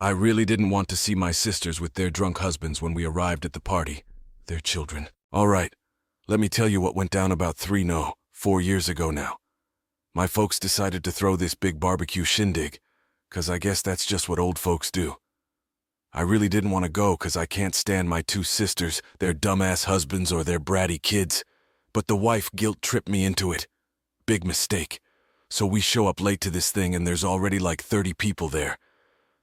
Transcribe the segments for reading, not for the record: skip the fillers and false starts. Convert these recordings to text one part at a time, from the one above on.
I really didn't want to see my sisters with their drunk husbands when we arrived at the party. Their children. All right, let me tell you what went down about 4 years ago now. My folks decided to throw this big barbecue shindig, 'cause I guess that's just what old folks do. I really didn't want to go 'cause I can't stand my two sisters, their dumbass husbands, or their bratty kids. But the wife guilt-tripped me into it. Big mistake. So we show up late to this thing and there's already like 30 people there.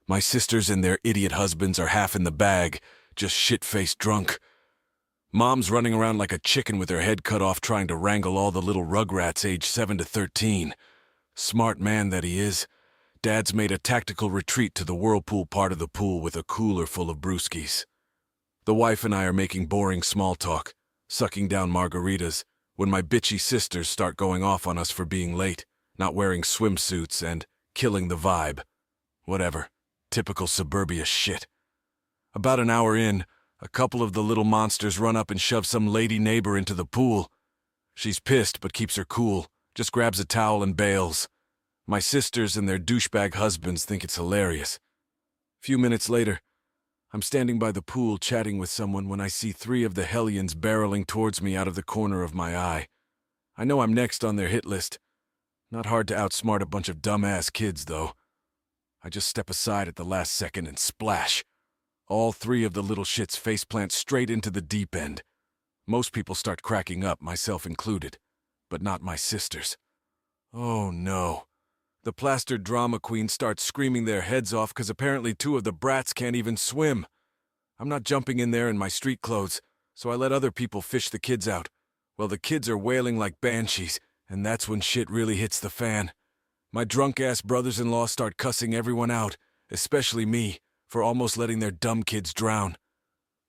My sisters and their idiot husbands are half in the bag, just shit-faced drunk. Mom's running around like a chicken with her head cut off trying to wrangle all the little rugrats aged 7 to 13. Smart man that he is. Dad's made a tactical retreat to the whirlpool part of the pool with a cooler full of brewskis. The wife and I are making boring small talk, sucking down margaritas, when my bitchy sisters start going off on us for being late, not wearing swimsuits, and killing the vibe. Whatever. Typical suburbia shit. About an hour in, a couple of the little monsters run up and shove some lady neighbor into the pool. She's pissed but keeps her cool, just grabs a towel and bails. My sisters and their douchebag husbands think it's hilarious. Few minutes later, I'm standing by the pool chatting with someone when I see 3 of the hellions barreling towards me out of the corner of my eye. I know I'm next on their hit list. Not hard to outsmart a bunch of dumbass kids, though. I just step aside at the last second and splash. All 3 of the little shits faceplant straight into the deep end. Most people start cracking up, myself included. But not my sisters. Oh no. The plastered drama queens start screaming their heads off because apparently 2 of the brats can't even swim. I'm not jumping in there in my street clothes, so I let other people fish the kids out. Well, the kids are wailing like banshees, and that's when shit really hits the fan. My drunk-ass brothers-in-law start cussing everyone out, especially me, for almost letting their dumb kids drown.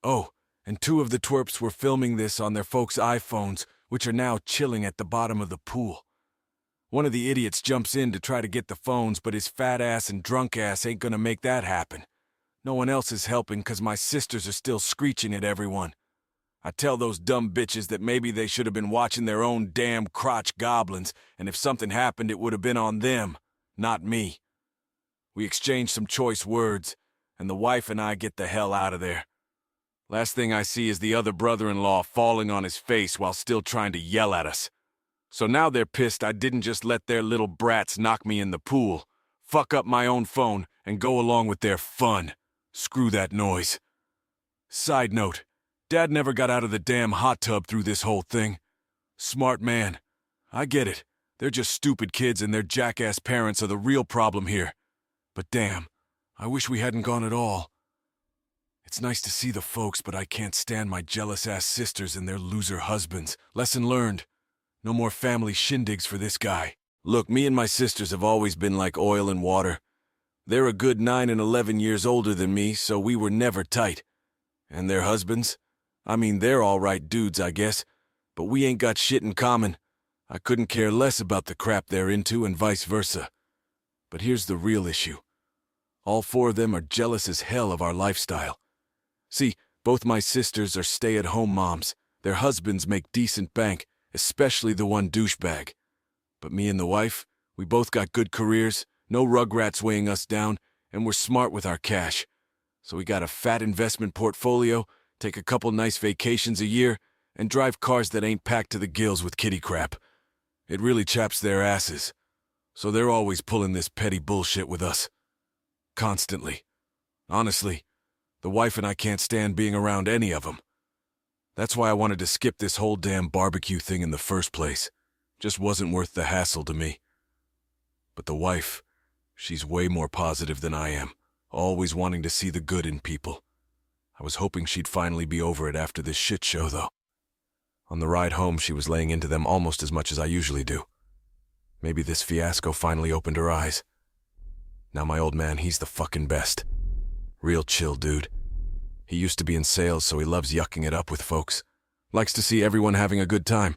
Oh, and 2 of the twerps were filming this on their folks' iPhones, which are now chilling at the bottom of the pool. One of the idiots jumps in to try to get the phones, but his fat ass and drunk ass ain't gonna make that happen. No one else is helping 'cause my sisters are still screeching at everyone. I tell those dumb bitches that maybe they should have been watching their own damn crotch goblins, and if something happened it would have been on them, not me. We exchange some choice words, and the wife and I get the hell out of there. Last thing I see is the other brother-in-law falling on his face while still trying to yell at us. So now they're pissed I didn't just let their little brats knock me in the pool, fuck up my own phone, and go along with their fun. Screw that noise. Side note, Dad never got out of the damn hot tub through this whole thing. Smart man. I get it. They're just stupid kids and their jackass parents are the real problem here. But damn, I wish we hadn't gone at all. It's nice to see the folks, but I can't stand my jealous-ass sisters and their loser husbands. Lesson learned. No more family shindigs for this guy. Look, me and my sisters have always been like oil and water. They're a good 9 and 11 years older than me, so we were never tight. And their husbands? I mean, they're all right dudes, I guess, but we ain't got shit in common. I couldn't care less about the crap they're into and vice versa. But here's the real issue. All 4 of them are jealous as hell of our lifestyle. See, both my sisters are stay-at-home moms. Their husbands make decent bank, especially the one douchebag. But me and the wife, we both got good careers, no rugrats weighing us down, and we're smart with our cash. So we got a fat investment portfolio, take a couple nice vacations a year, and drive cars that ain't packed to the gills with kitty crap. It really chaps their asses. So they're always pulling this petty bullshit with us. Constantly. Honestly, the wife and I can't stand being around any of them. That's why I wanted to skip this whole damn barbecue thing in the first place. Just wasn't worth the hassle to me. But the wife, she's way more positive than I am, always wanting to see the good in people. I was hoping she'd finally be over it after this shit show, though. On the ride home, she was laying into them almost as much as I usually do. Maybe this fiasco finally opened her eyes. Now my old man, he's the fucking best. Real chill dude. He used to be in sales, so he loves yucking it up with folks. Likes to see everyone having a good time.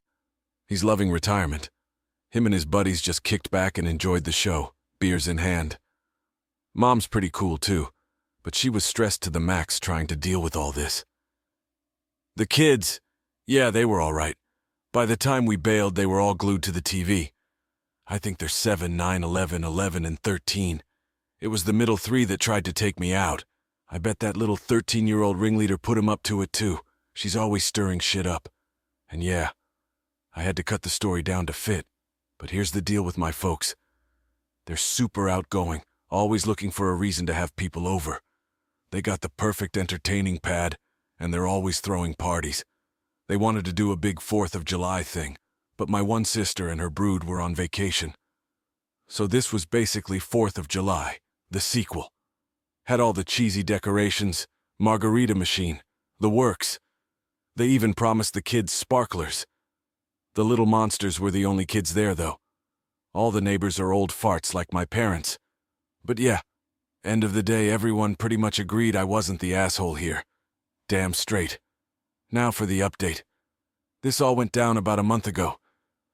He's loving retirement. Him and his buddies just kicked back and enjoyed the show, beers in hand. Mom's pretty cool too, but she was stressed to the max trying to deal with all this. The kids, yeah, they were all right. By the time we bailed, they were all glued to the TV. I think they're 7, 9, 11, 11, and 13. It was the middle three that tried to take me out. I bet that little 13-year-old ringleader put him up to it too. She's always stirring shit up. And yeah, I had to cut the story down to fit. But here's the deal with my folks. They're super outgoing, always looking for a reason to have people over. They got the perfect entertaining pad, and they're always throwing parties. They wanted to do a big 4th of July thing, but my one sister and her brood were on vacation. So this was basically 4th of July, the sequel. Had all the cheesy decorations, margarita machine, the works. They even promised the kids sparklers. The little monsters were the only kids there, though. All the neighbors are old farts like my parents. But yeah, end of the day, everyone pretty much agreed I wasn't the asshole here. Damn straight. Now for the update. This all went down about a month ago.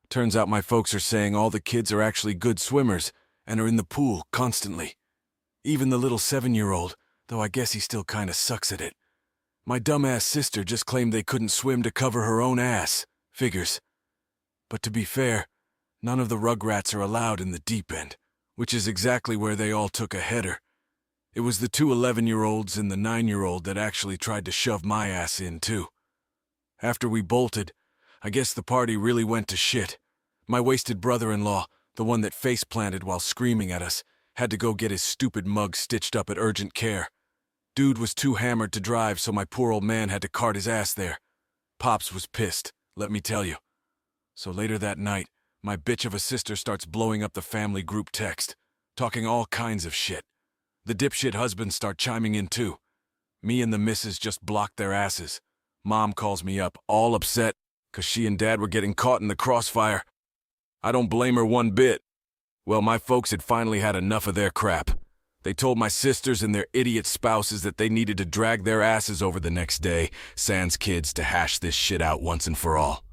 Turns out my folks are saying all the kids are actually good swimmers and are in the pool constantly. Even the little 7-year-old, though I guess he still kinda sucks at it. My dumbass sister just claimed they couldn't swim to cover her own ass. Figures. But to be fair, none of the rugrats are allowed in the deep end, which is exactly where they all took a header. It was the 2 11-year-olds and the 9-year-old that actually tried to shove my ass in, too. After we bolted, I guess the party really went to shit. My wasted brother-in-law, the one that face-planted while screaming at us, had to go get his stupid mug stitched up at urgent care. Dude was too hammered to drive, so my poor old man had to cart his ass there. Pops was pissed, let me tell you. So later that night, my bitch of a sister starts blowing up the family group text, talking all kinds of shit. The dipshit husbands start chiming in too. Me and the missus just blocked their asses. Mom calls me up, all upset, 'cause she and Dad were getting caught in the crossfire. I don't blame her one bit. Well, my folks had finally had enough of their crap. They told my sisters and their idiot spouses that they needed to drag their asses over the next day, sans kids, to hash this shit out once and for all.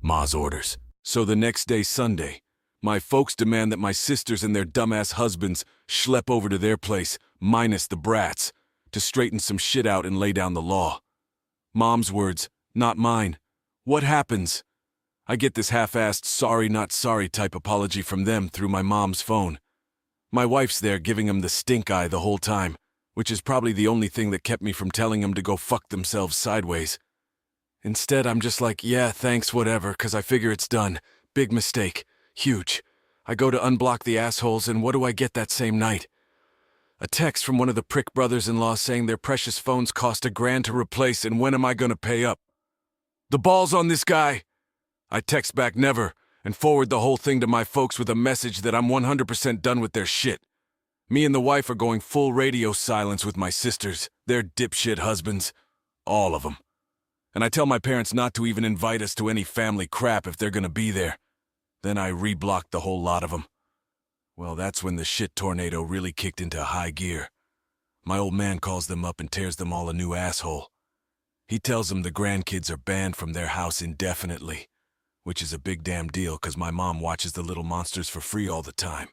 Ma's orders. So the next day, Sunday, my folks demand that my sisters and their dumbass husbands schlep over to their place, minus the brats, to straighten some shit out and lay down the law. Mom's words, not mine. What happens? I get this half-assed sorry not sorry type apology from them through my mom's phone. My wife's there giving them the stink eye the whole time, which is probably the only thing that kept me from telling them to go fuck themselves sideways. Instead, I'm just like, yeah, thanks, whatever, 'cause I figure it's done. Big mistake. Huge. I go to unblock the assholes, and what do I get that same night? A text from one of the prick brothers-in-law saying their precious phones cost $1,000 to replace, and when am I gonna pay up? The ball's on this guy! I text back never, and forward the whole thing to my folks with a message that I'm 100% done with their shit. Me and the wife are going full radio silence with my sisters, their dipshit husbands. All of them. And I tell my parents not to even invite us to any family crap if they're gonna be there. Then I reblocked the whole lot of them. Well, that's when the shit tornado really kicked into high gear. My old man calls them up and tears them all a new asshole. He tells them the grandkids are banned from their house indefinitely, which is a big damn deal 'cause my mom watches the little monsters for free all the time.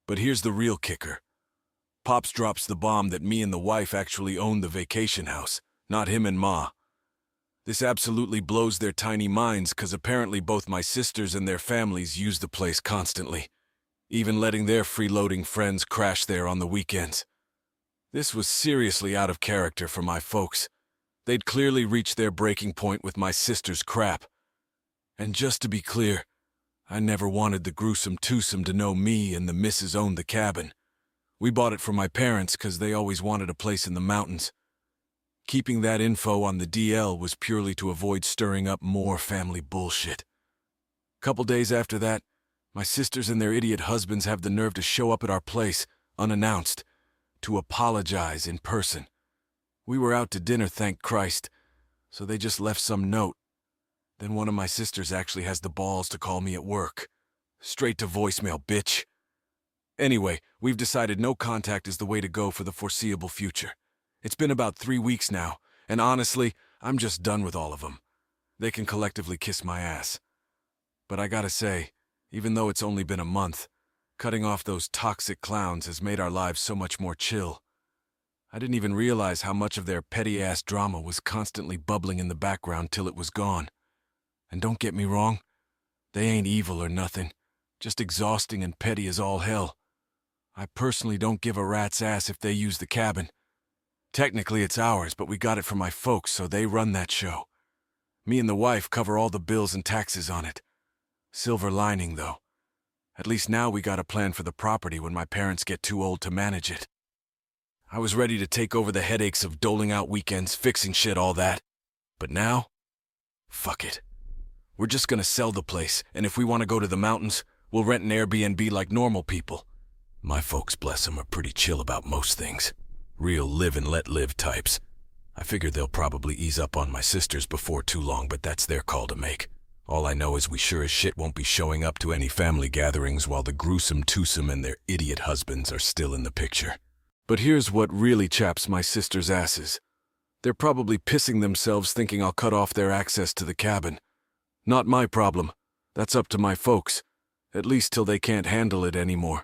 But here's the real kicker. Pops drops the bomb that me and the wife actually own the vacation house, not him and Ma. This absolutely blows their tiny minds 'cause apparently both my sisters and their families use the place constantly, even letting their freeloading friends crash there on the weekends. This was seriously out of character for my folks. They'd clearly reached their breaking point with my sister's crap. And just to be clear, I never wanted the gruesome twosome to know me and the missus owned the cabin. We bought it for my parents 'cause they always wanted a place in the mountains. Keeping that info on the DL was purely to avoid stirring up more family bullshit. Couple days after that, my sisters and their idiot husbands have the nerve to show up at our place, unannounced, to apologize in person. We were out to dinner, thank Christ, so they just left some note. Then one of my sisters actually has the balls to call me at work. Straight to voicemail, bitch. Anyway, we've decided no contact is the way to go for the foreseeable future. It's been about 3 weeks now, and honestly, I'm just done with all of them. They can collectively kiss my ass. But I gotta say, even though it's only been a month, cutting off those toxic clowns has made our lives so much more chill. I didn't even realize how much of their petty-ass drama was constantly bubbling in the background till it was gone. And don't get me wrong, they ain't evil or nothing, just exhausting and petty as all hell. I personally don't give a rat's ass if they use the cabin. Technically it's ours, but we got it from my folks, so they run that show. Me and the wife cover all the bills and taxes on it. Silver lining, though. At least now we got a plan for the property when my parents get too old to manage it. I was ready to take over the headaches of doling out weekends, fixing shit, all that. But now? Fuck it. We're just gonna sell the place, and if we want to go to the mountains, we'll rent an Airbnb like normal people. My folks, bless them, are pretty chill about most things. Real live and let live types. I figured they'll probably ease up on my sisters before too long, but that's their call to make. All I know is we sure as shit won't be showing up to any family gatherings while the gruesome twosome and their idiot husbands are still in the picture. But here's what really chaps my sisters' asses. They're probably pissing themselves thinking I'll cut off their access to the cabin. Not my problem. That's up to my folks. At least till they can't handle it anymore.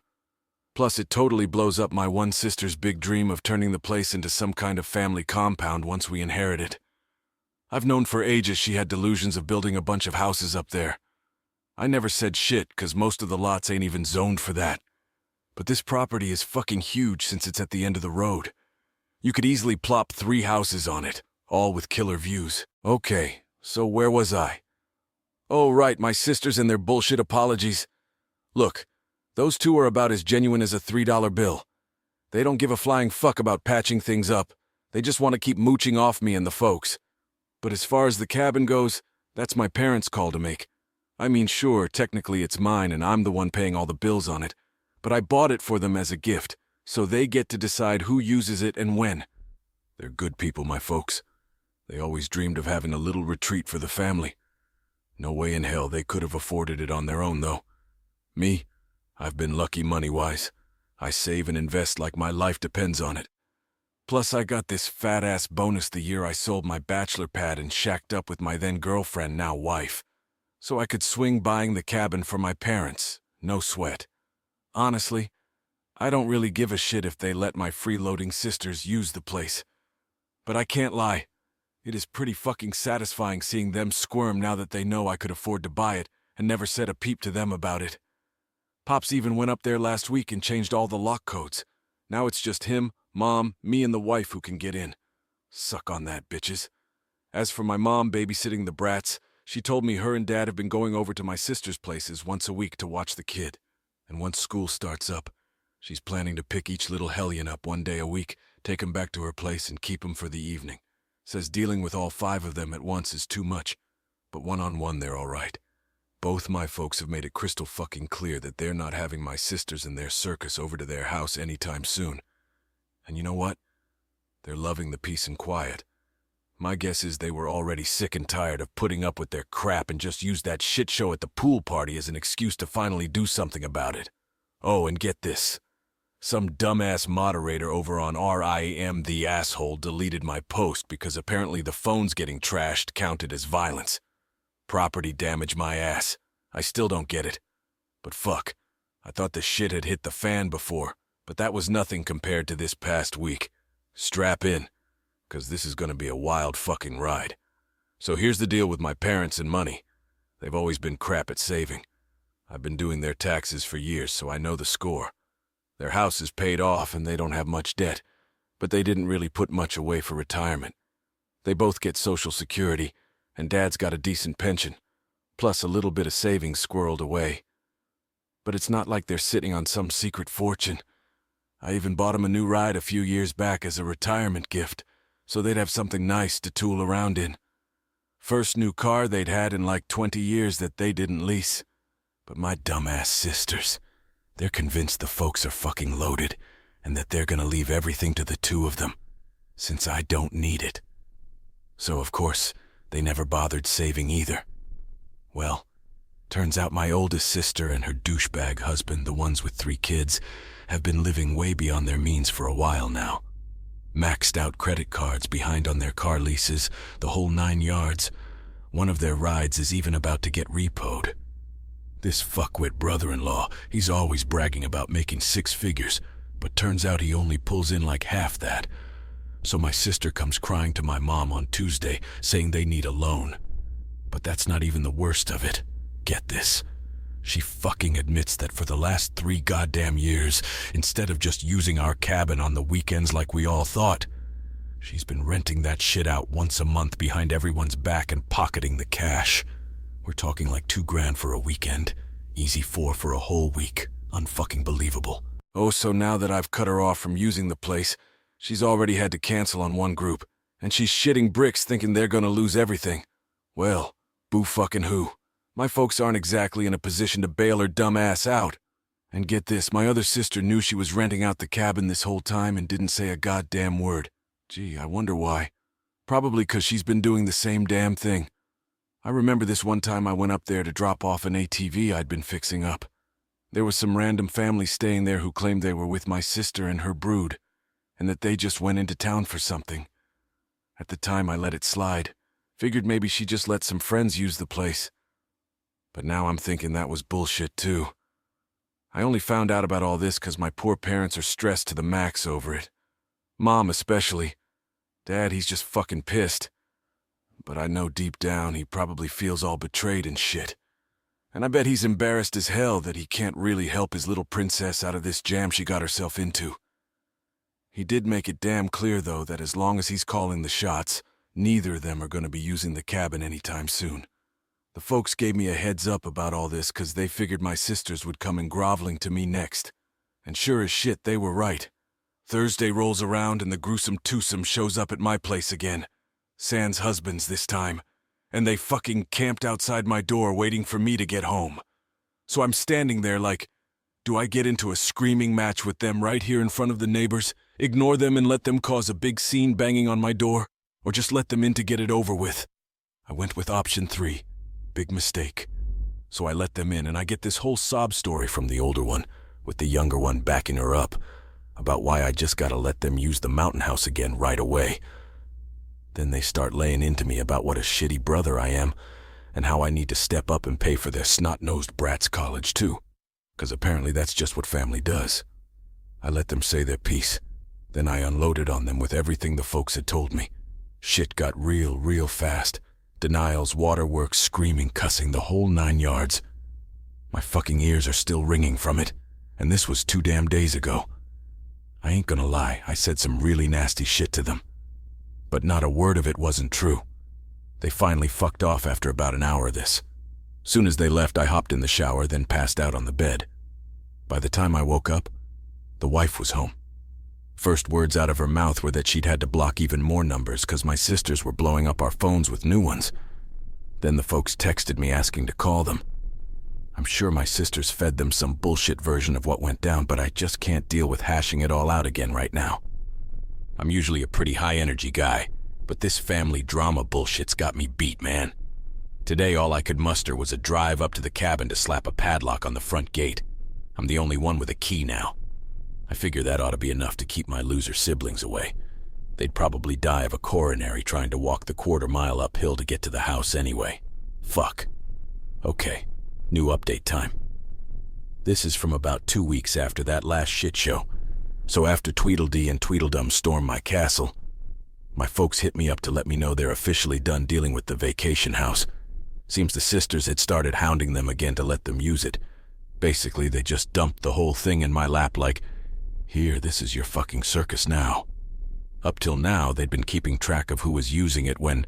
Plus, it totally blows up my one sister's big dream of turning the place into some kind of family compound once we inherit it. I've known for ages she had delusions of building a bunch of houses up there. I never said shit, 'cause most of the lots ain't even zoned for that. But this property is fucking huge since it's at the end of the road. You could easily plop 3 houses on it, all with killer views. Okay, so where was I? Oh, right, my sisters and their bullshit apologies. Look, those two are about as genuine as a $3 bill. They don't give a flying fuck about patching things up. They just want to keep mooching off me and the folks. But as far as the cabin goes, that's my parents' call to make. I mean, sure, technically it's mine and I'm the one paying all the bills on it, but I bought it for them as a gift, so they get to decide who uses it and when. They're good people, my folks. They always dreamed of having a little retreat for the family. No way in hell they could have afforded it on their own, though. Me, I've been lucky money-wise. I save and invest like my life depends on it. Plus, I got this fat-ass bonus the year I sold my bachelor pad and shacked up with my then-girlfriend, now wife. So I could swing buying the cabin for my parents. No sweat. Honestly, I don't really give a shit if they let my freeloading sisters use the place. But I can't lie. It is pretty fucking satisfying seeing them squirm now that they know I could afford to buy it and never said a peep to them about it. Pops even went up there last week and changed all the lock codes. Now it's just him, Mom, me, and the wife who can get in. Suck on that, bitches. As for my mom babysitting the brats, she told me her and Dad have been going over to my sister's places once a week to watch the kid. And once school starts up, she's planning to pick each little hellion up one day a week, take 'em back to her place and keep 'em for the evening. Says dealing with all 5 of them at once is too much, but one-on-one they're all right. Both my folks have made it crystal fucking clear that they're not having my sisters and their circus over to their house anytime soon. And you know what? They're loving the peace and quiet. My guess is they were already sick and tired of putting up with their crap and just used that shit show at the pool party as an excuse to finally do something about it. Oh, and get this. Some dumbass moderator over on RIM the asshole deleted my post because apparently the phones getting trashed counted as violence. Property damage my ass. I still don't get it. But fuck, I thought the shit had hit the fan before, but that was nothing compared to this past week. Strap in, 'cause this is gonna be a wild fucking ride. So here's the deal with my parents and money. They've always been crap at saving. I've been doing their taxes for years, so I know the score. Their house is paid off and they don't have much debt, but they didn't really put much away for retirement. They both get Social Security, and Dad's got a decent pension, plus a little bit of savings squirreled away. But it's not like they're sitting on some secret fortune. I even bought them a new ride a few years back as a retirement gift, so they'd have something nice to tool around in. First new car they'd had in like 20 years that they didn't lease. But my dumbass sisters, they're convinced the folks are fucking loaded and that they're gonna leave everything to the 2 of them, since I don't need it. So of course, they never bothered saving either. Well, turns out my oldest sister and her douchebag husband, the ones with 3 kids, have been living way beyond their means for a while now. Maxed out credit cards behind on their car leases, the whole 9 yards. One of their rides is even about to get repoed. This fuckwit brother-in-law, he's always bragging about making 6 figures, but turns out he only pulls in like half that. So my sister comes crying to my mom on Tuesday, saying they need a loan. But that's not even the worst of it. Get this. She fucking admits that for the last 3 goddamn years, instead of just using our cabin on the weekends like we all thought, she's been renting that shit out once a month behind everyone's back and pocketing the cash. We're talking like $2,000 for a weekend. Easy 4 for a whole week. Unfucking believable. Oh, so now that I've cut her off from using the place, she's already had to cancel on one group, and she's shitting bricks thinking they're gonna lose everything. Well, boo fucking who. My folks aren't exactly in a position to bail her dumb ass out. And get this, my other sister knew she was renting out the cabin this whole time and didn't say a goddamn word. Gee, I wonder why. Probably 'cause she's been doing the same damn thing. I remember this one time I went up there to drop off an ATV I'd been fixing up. There was some random family staying there who claimed they were with my sister and her brood, and that they just went into town for something. At the time I let it slide. Figured maybe she just let some friends use the place. But now I'm thinking that was bullshit too. I only found out about all this 'cause my poor parents are stressed to the max over it. Mom especially. Dad, he's just fucking pissed. But I know deep down he probably feels all betrayed and shit. And I bet he's embarrassed as hell that he can't really help his little princess out of this jam she got herself into. He did make it damn clear, though, that as long as he's calling the shots, neither of them are going to be using the cabin anytime soon. The folks gave me a heads up about all this 'cause they figured my sisters would come in groveling to me next. And sure as shit, they were right. Thursday rolls around and the gruesome twosome shows up at my place again. Sans husbands this time. And they fucking camped outside my door waiting for me to get home. So I'm standing there like, do I get into a screaming match with them right here in front of the neighbors, ignore them and let them cause a big scene banging on my door, or just let them in to get it over with? I went with option 3. Big mistake. So I let them in, and I get this whole sob story from the older one, with the younger one backing her up, about why I just gotta let them use the mountain house again right away. Then they start laying into me about what a shitty brother I am, and how I need to step up and pay for their snot-nosed brats' college too, 'cause apparently that's just what family does. I let them say their piece, then I unloaded on them with everything the folks had told me. Shit got real fast. Denials, waterworks, screaming, cussing, the whole 9 yards. My fucking ears are still ringing from it, and this was 2 damn days ago. I ain't gonna lie, I said some really nasty shit to them. But not a word of it wasn't true. They finally fucked off after about an hour of this. Soon as they left, I hopped in the shower, then passed out on the bed. By the time I woke up, the wife was home. First words out of her mouth were that she'd had to block even more numbers 'cause my sisters were blowing up our phones with new ones. Then the folks texted me asking to call them. I'm sure my sisters fed them some bullshit version of what went down, but I just can't deal with hashing it all out again right now. I'm usually a pretty high-energy guy, but this family drama bullshit's got me beat, man. Today all I could muster was a drive up to the cabin to slap a padlock on the front gate. I'm the only one with a key now. I figure that ought to be enough to keep my loser siblings away. They'd probably die of a coronary trying to walk the quarter-mile uphill to get to the house anyway. Fuck. Okay, new update time. This is from about 2 weeks after that last shit show. So after Tweedledee and Tweedledum stormed my castle, my folks hit me up to let me know they're officially done dealing with the vacation house. Seems the sisters had started hounding them again to let them use it. Basically, they just dumped the whole thing in my lap like, here, this is your fucking circus now. Up till now, they'd been keeping track of who was using it when,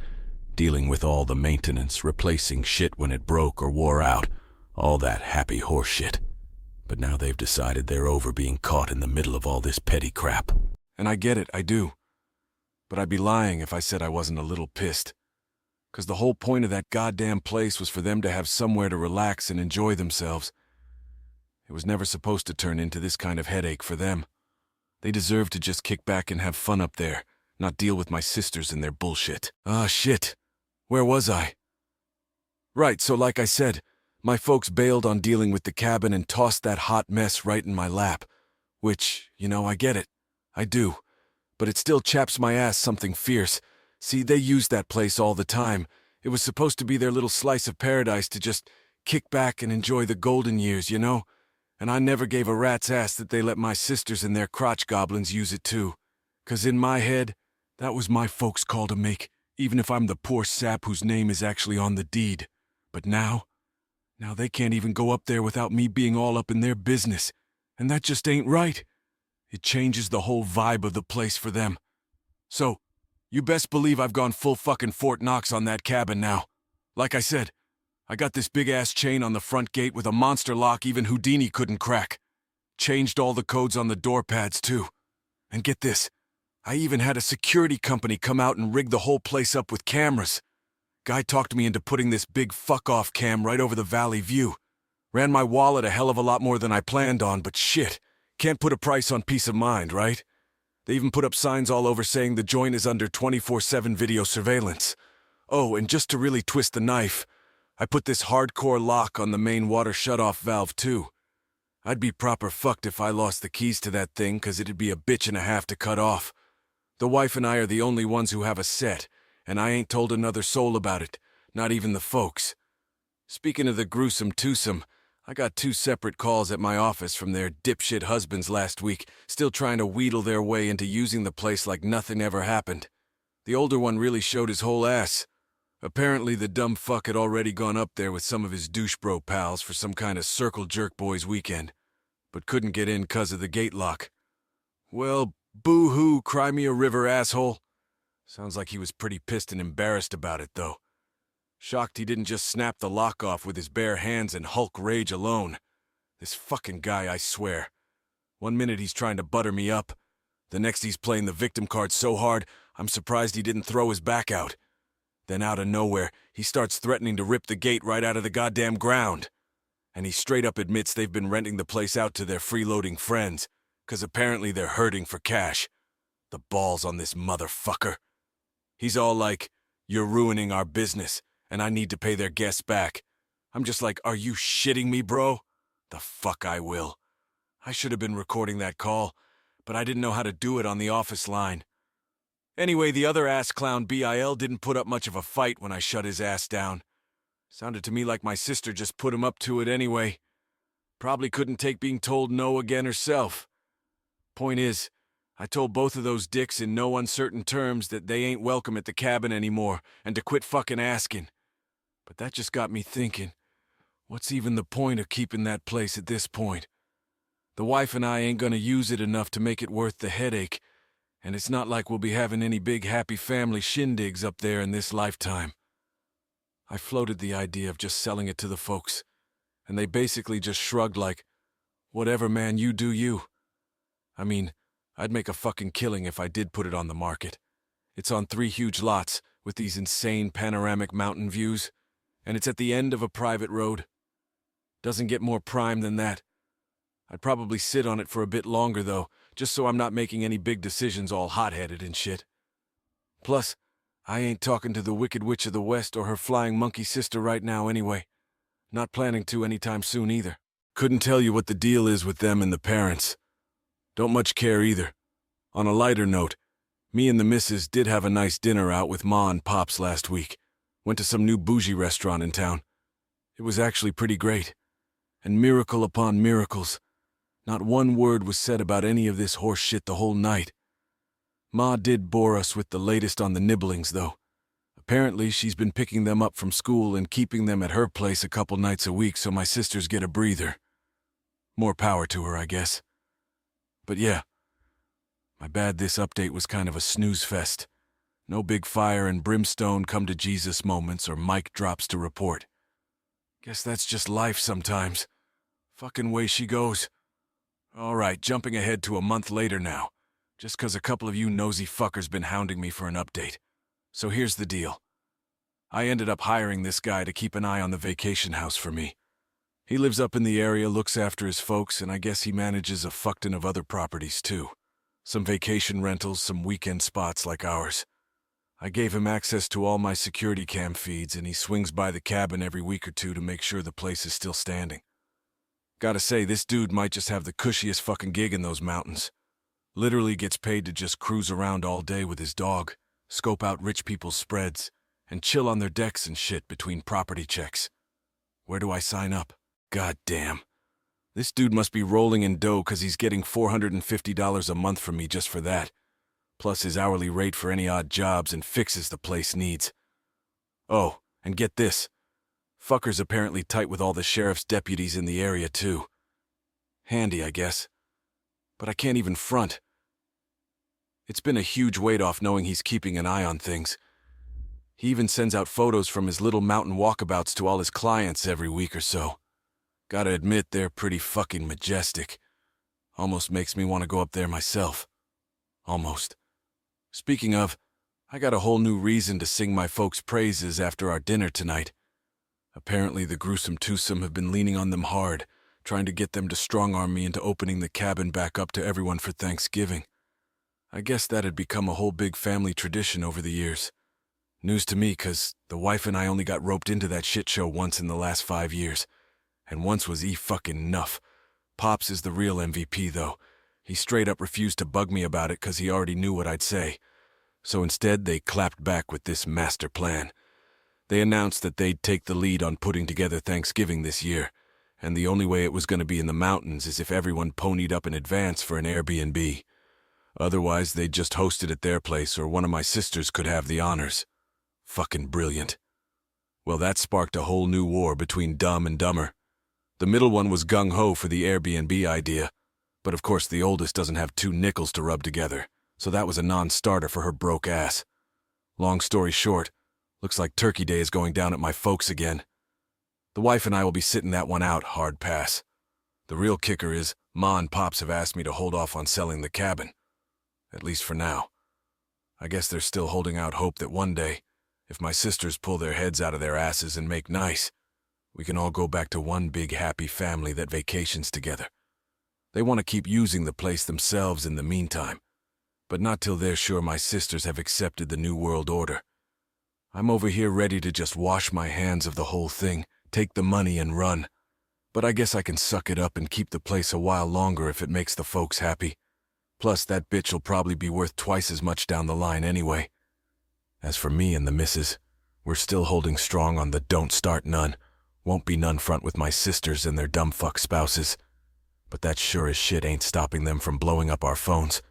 dealing with all the maintenance, replacing shit when it broke or wore out, all that happy horse shit. But now they've decided they're over being caught in the middle of all this petty crap. And I get it, I do. But I'd be lying if I said I wasn't a little pissed. 'Cause the whole point of that goddamn place was for them to have somewhere to relax and enjoy themselves. It was never supposed to turn into this kind of headache for them. They deserve to just kick back and have fun up there, not deal with my sisters and their bullshit. Ah, shit. Where was I? Right, so like I said, my folks bailed on dealing with the cabin and tossed that hot mess right in my lap. Which, I get it. I do. But it still chaps my ass something fierce. See, they used that place all the time. It was supposed to be their little slice of paradise to just kick back and enjoy the golden years, And I never gave a rat's ass that they let my sisters and their crotch goblins use it too. 'Cause in my head, that was my folks' call to make, even if I'm the poor sap whose name is actually on the deed. But now Now they can't even go up there without me being all up in their business, and that just ain't right. It changes the whole vibe of the place for them. So, you best believe I've gone full fucking Fort Knox on that cabin now. Like I said, I got this big-ass chain on the front gate with a monster lock even Houdini couldn't crack. Changed all the codes on the door pads, too. And get this, I even had a security company come out and rig the whole place up with cameras. Guy talked me into putting this big fuck-off cam right over the valley view. Ran my wallet a hell of a lot more than I planned on, but shit, can't put a price on peace of mind, right? They even put up signs all over saying the joint is under 24/7 video surveillance. Oh, and just to really twist the knife, I put this hardcore lock on the main water shutoff valve, too. I'd be proper fucked if I lost the keys to that thing, 'cause it'd be a bitch and a half to cut off. The wife and I are the only ones who have a set, and I ain't told another soul about it, not even the folks. Speaking of the gruesome twosome, I got 2 separate calls at my office from their dipshit husbands last week, still trying to wheedle their way into using the place like nothing ever happened. The older one really showed his whole ass. Apparently the dumb fuck had already gone up there with some of his douche bro pals for some kind of circle jerk boys weekend, but couldn't get in 'cause of the gate lock. Well, boo-hoo, cry me a river, asshole. Sounds like he was pretty pissed and embarrassed about it, though. Shocked he didn't just snap the lock off with his bare hands and Hulk rage alone. This fucking guy, I swear. One minute he's trying to butter me up. The next he's playing the victim card so hard, I'm surprised he didn't throw his back out. Then out of nowhere, he starts threatening to rip the gate right out of the goddamn ground. And he straight up admits they've been renting the place out to their freeloading friends, 'cause apparently they're hurting for cash. The balls on this motherfucker. He's all like, "You're ruining our business, and I need to pay their guests back." I'm just like, are you shitting me, bro? The fuck I will. I should have been recording that call, but I didn't know how to do it on the office line. Anyway, the other ass clown BIL didn't put up much of a fight when I shut his ass down. Sounded to me like my sister just put him up to it anyway. Probably couldn't take being told no again herself. Point is, I told both of those dicks in no uncertain terms that they ain't welcome at the cabin anymore and to quit fucking asking. But that just got me thinking, what's even the point of keeping that place at this point? The wife and I ain't gonna use it enough to make it worth the headache, and it's not like we'll be having any big happy family shindigs up there in this lifetime. I floated the idea of just selling it to the folks, and they basically just shrugged like, whatever man, you do you. I mean, I'd make a fucking killing if I did put it on the market. It's on 3 huge lots with these insane panoramic mountain views, and it's at the end of a private road. Doesn't get more prime than that. I'd probably sit on it for a bit longer, though, just so I'm not making any big decisions all hot-headed and shit. Plus, I ain't talking to the Wicked Witch of the West or her flying monkey sister right now anyway. Not planning to anytime soon either. Couldn't tell you what the deal is with them and the parents. Don't much care either. On a lighter note, me and the missus did have a nice dinner out with Ma and Pops last week. Went to some new bougie restaurant in town. It was actually pretty great. And miracle upon miracles. Not one word was said about any of this horse shit the whole night. Ma did bore us with the latest on the nibblings, though. Apparently, she's been picking them up from school and keeping them at her place a couple nights a week so my sisters get a breather. More power to her, I guess. But yeah, my bad this update was kind of a snooze fest. No big fire and brimstone come to Jesus moments or mic drops to report. Guess that's just life sometimes. Fucking way she goes. All right, jumping ahead to a month later now, just 'cause a couple of you nosy fuckers been hounding me for an update. So here's the deal. I ended up hiring this guy to keep an eye on the vacation house for me. He lives up in the area, looks after his folks, and I guess he manages a fuckton of other properties too. Some vacation rentals, some weekend spots like ours. I gave him access to all my security cam feeds, and he swings by the cabin every week or two to make sure the place is still standing. Gotta say, this dude might just have the cushiest fucking gig in those mountains. Literally gets paid to just cruise around all day with his dog, scope out rich people's spreads, and chill on their decks and shit between property checks. Where do I sign up? God damn. This dude must be rolling in dough 'cause he's getting $450 a month from me just for that, plus his hourly rate for any odd jobs and fixes the place needs. Oh, and get this. Fucker's apparently tight with all the sheriff's deputies in the area, too. Handy, I guess. But I can't even front. It's been a huge weight off knowing he's keeping an eye on things. He even sends out photos from his little mountain walkabouts to all his clients every week or so. Gotta admit, they're pretty fucking majestic. Almost makes me want to go up there myself. Almost. Speaking of, I got a whole new reason to sing my folks' praises after our dinner tonight. Apparently the gruesome twosome have been leaning on them hard, trying to get them to strong-arm me into opening the cabin back up to everyone for Thanksgiving. I guess that had become a whole big family tradition over the years. News to me, 'cause the wife and I only got roped into that shit show once in the last 5 years. And once was fucking enough. Pops is the real MVP, though. He straight up refused to bug me about it 'cause he already knew what I'd say. So instead, they clapped back with this master plan. They announced that they'd take the lead on putting together Thanksgiving this year, and the only way it was going to be in the mountains is if everyone ponied up in advance for an Airbnb. Otherwise, they'd just host it at their place, or one of my sisters could have the honors. Fucking brilliant. Well, that sparked a whole new war between Dumb and Dumber. The middle one was gung-ho for the Airbnb idea, but of course the oldest doesn't have 2 nickels to rub together, so that was a non-starter for her broke ass. Long story short, looks like Turkey Day is going down at my folks again. The wife and I will be sitting that one out, hard pass. The real kicker is, Ma and Pops have asked me to hold off on selling the cabin. At least for now. I guess they're still holding out hope that one day, if my sisters pull their heads out of their asses and make nice, we can all go back to one big happy family that vacations together. They want to keep using the place themselves in the meantime, but not till they're sure my sisters have accepted the New World Order. I'm over here ready to just wash my hands of the whole thing, take the money and run. But I guess I can suck it up and keep the place a while longer if it makes the folks happy. Plus, that bitch will probably be worth twice as much down the line anyway. As for me and the missus, we're still holding strong on the don't start none, won't be none front with my sisters and their dumb fuck spouses. But that sure as shit ain't stopping them from blowing up our phones.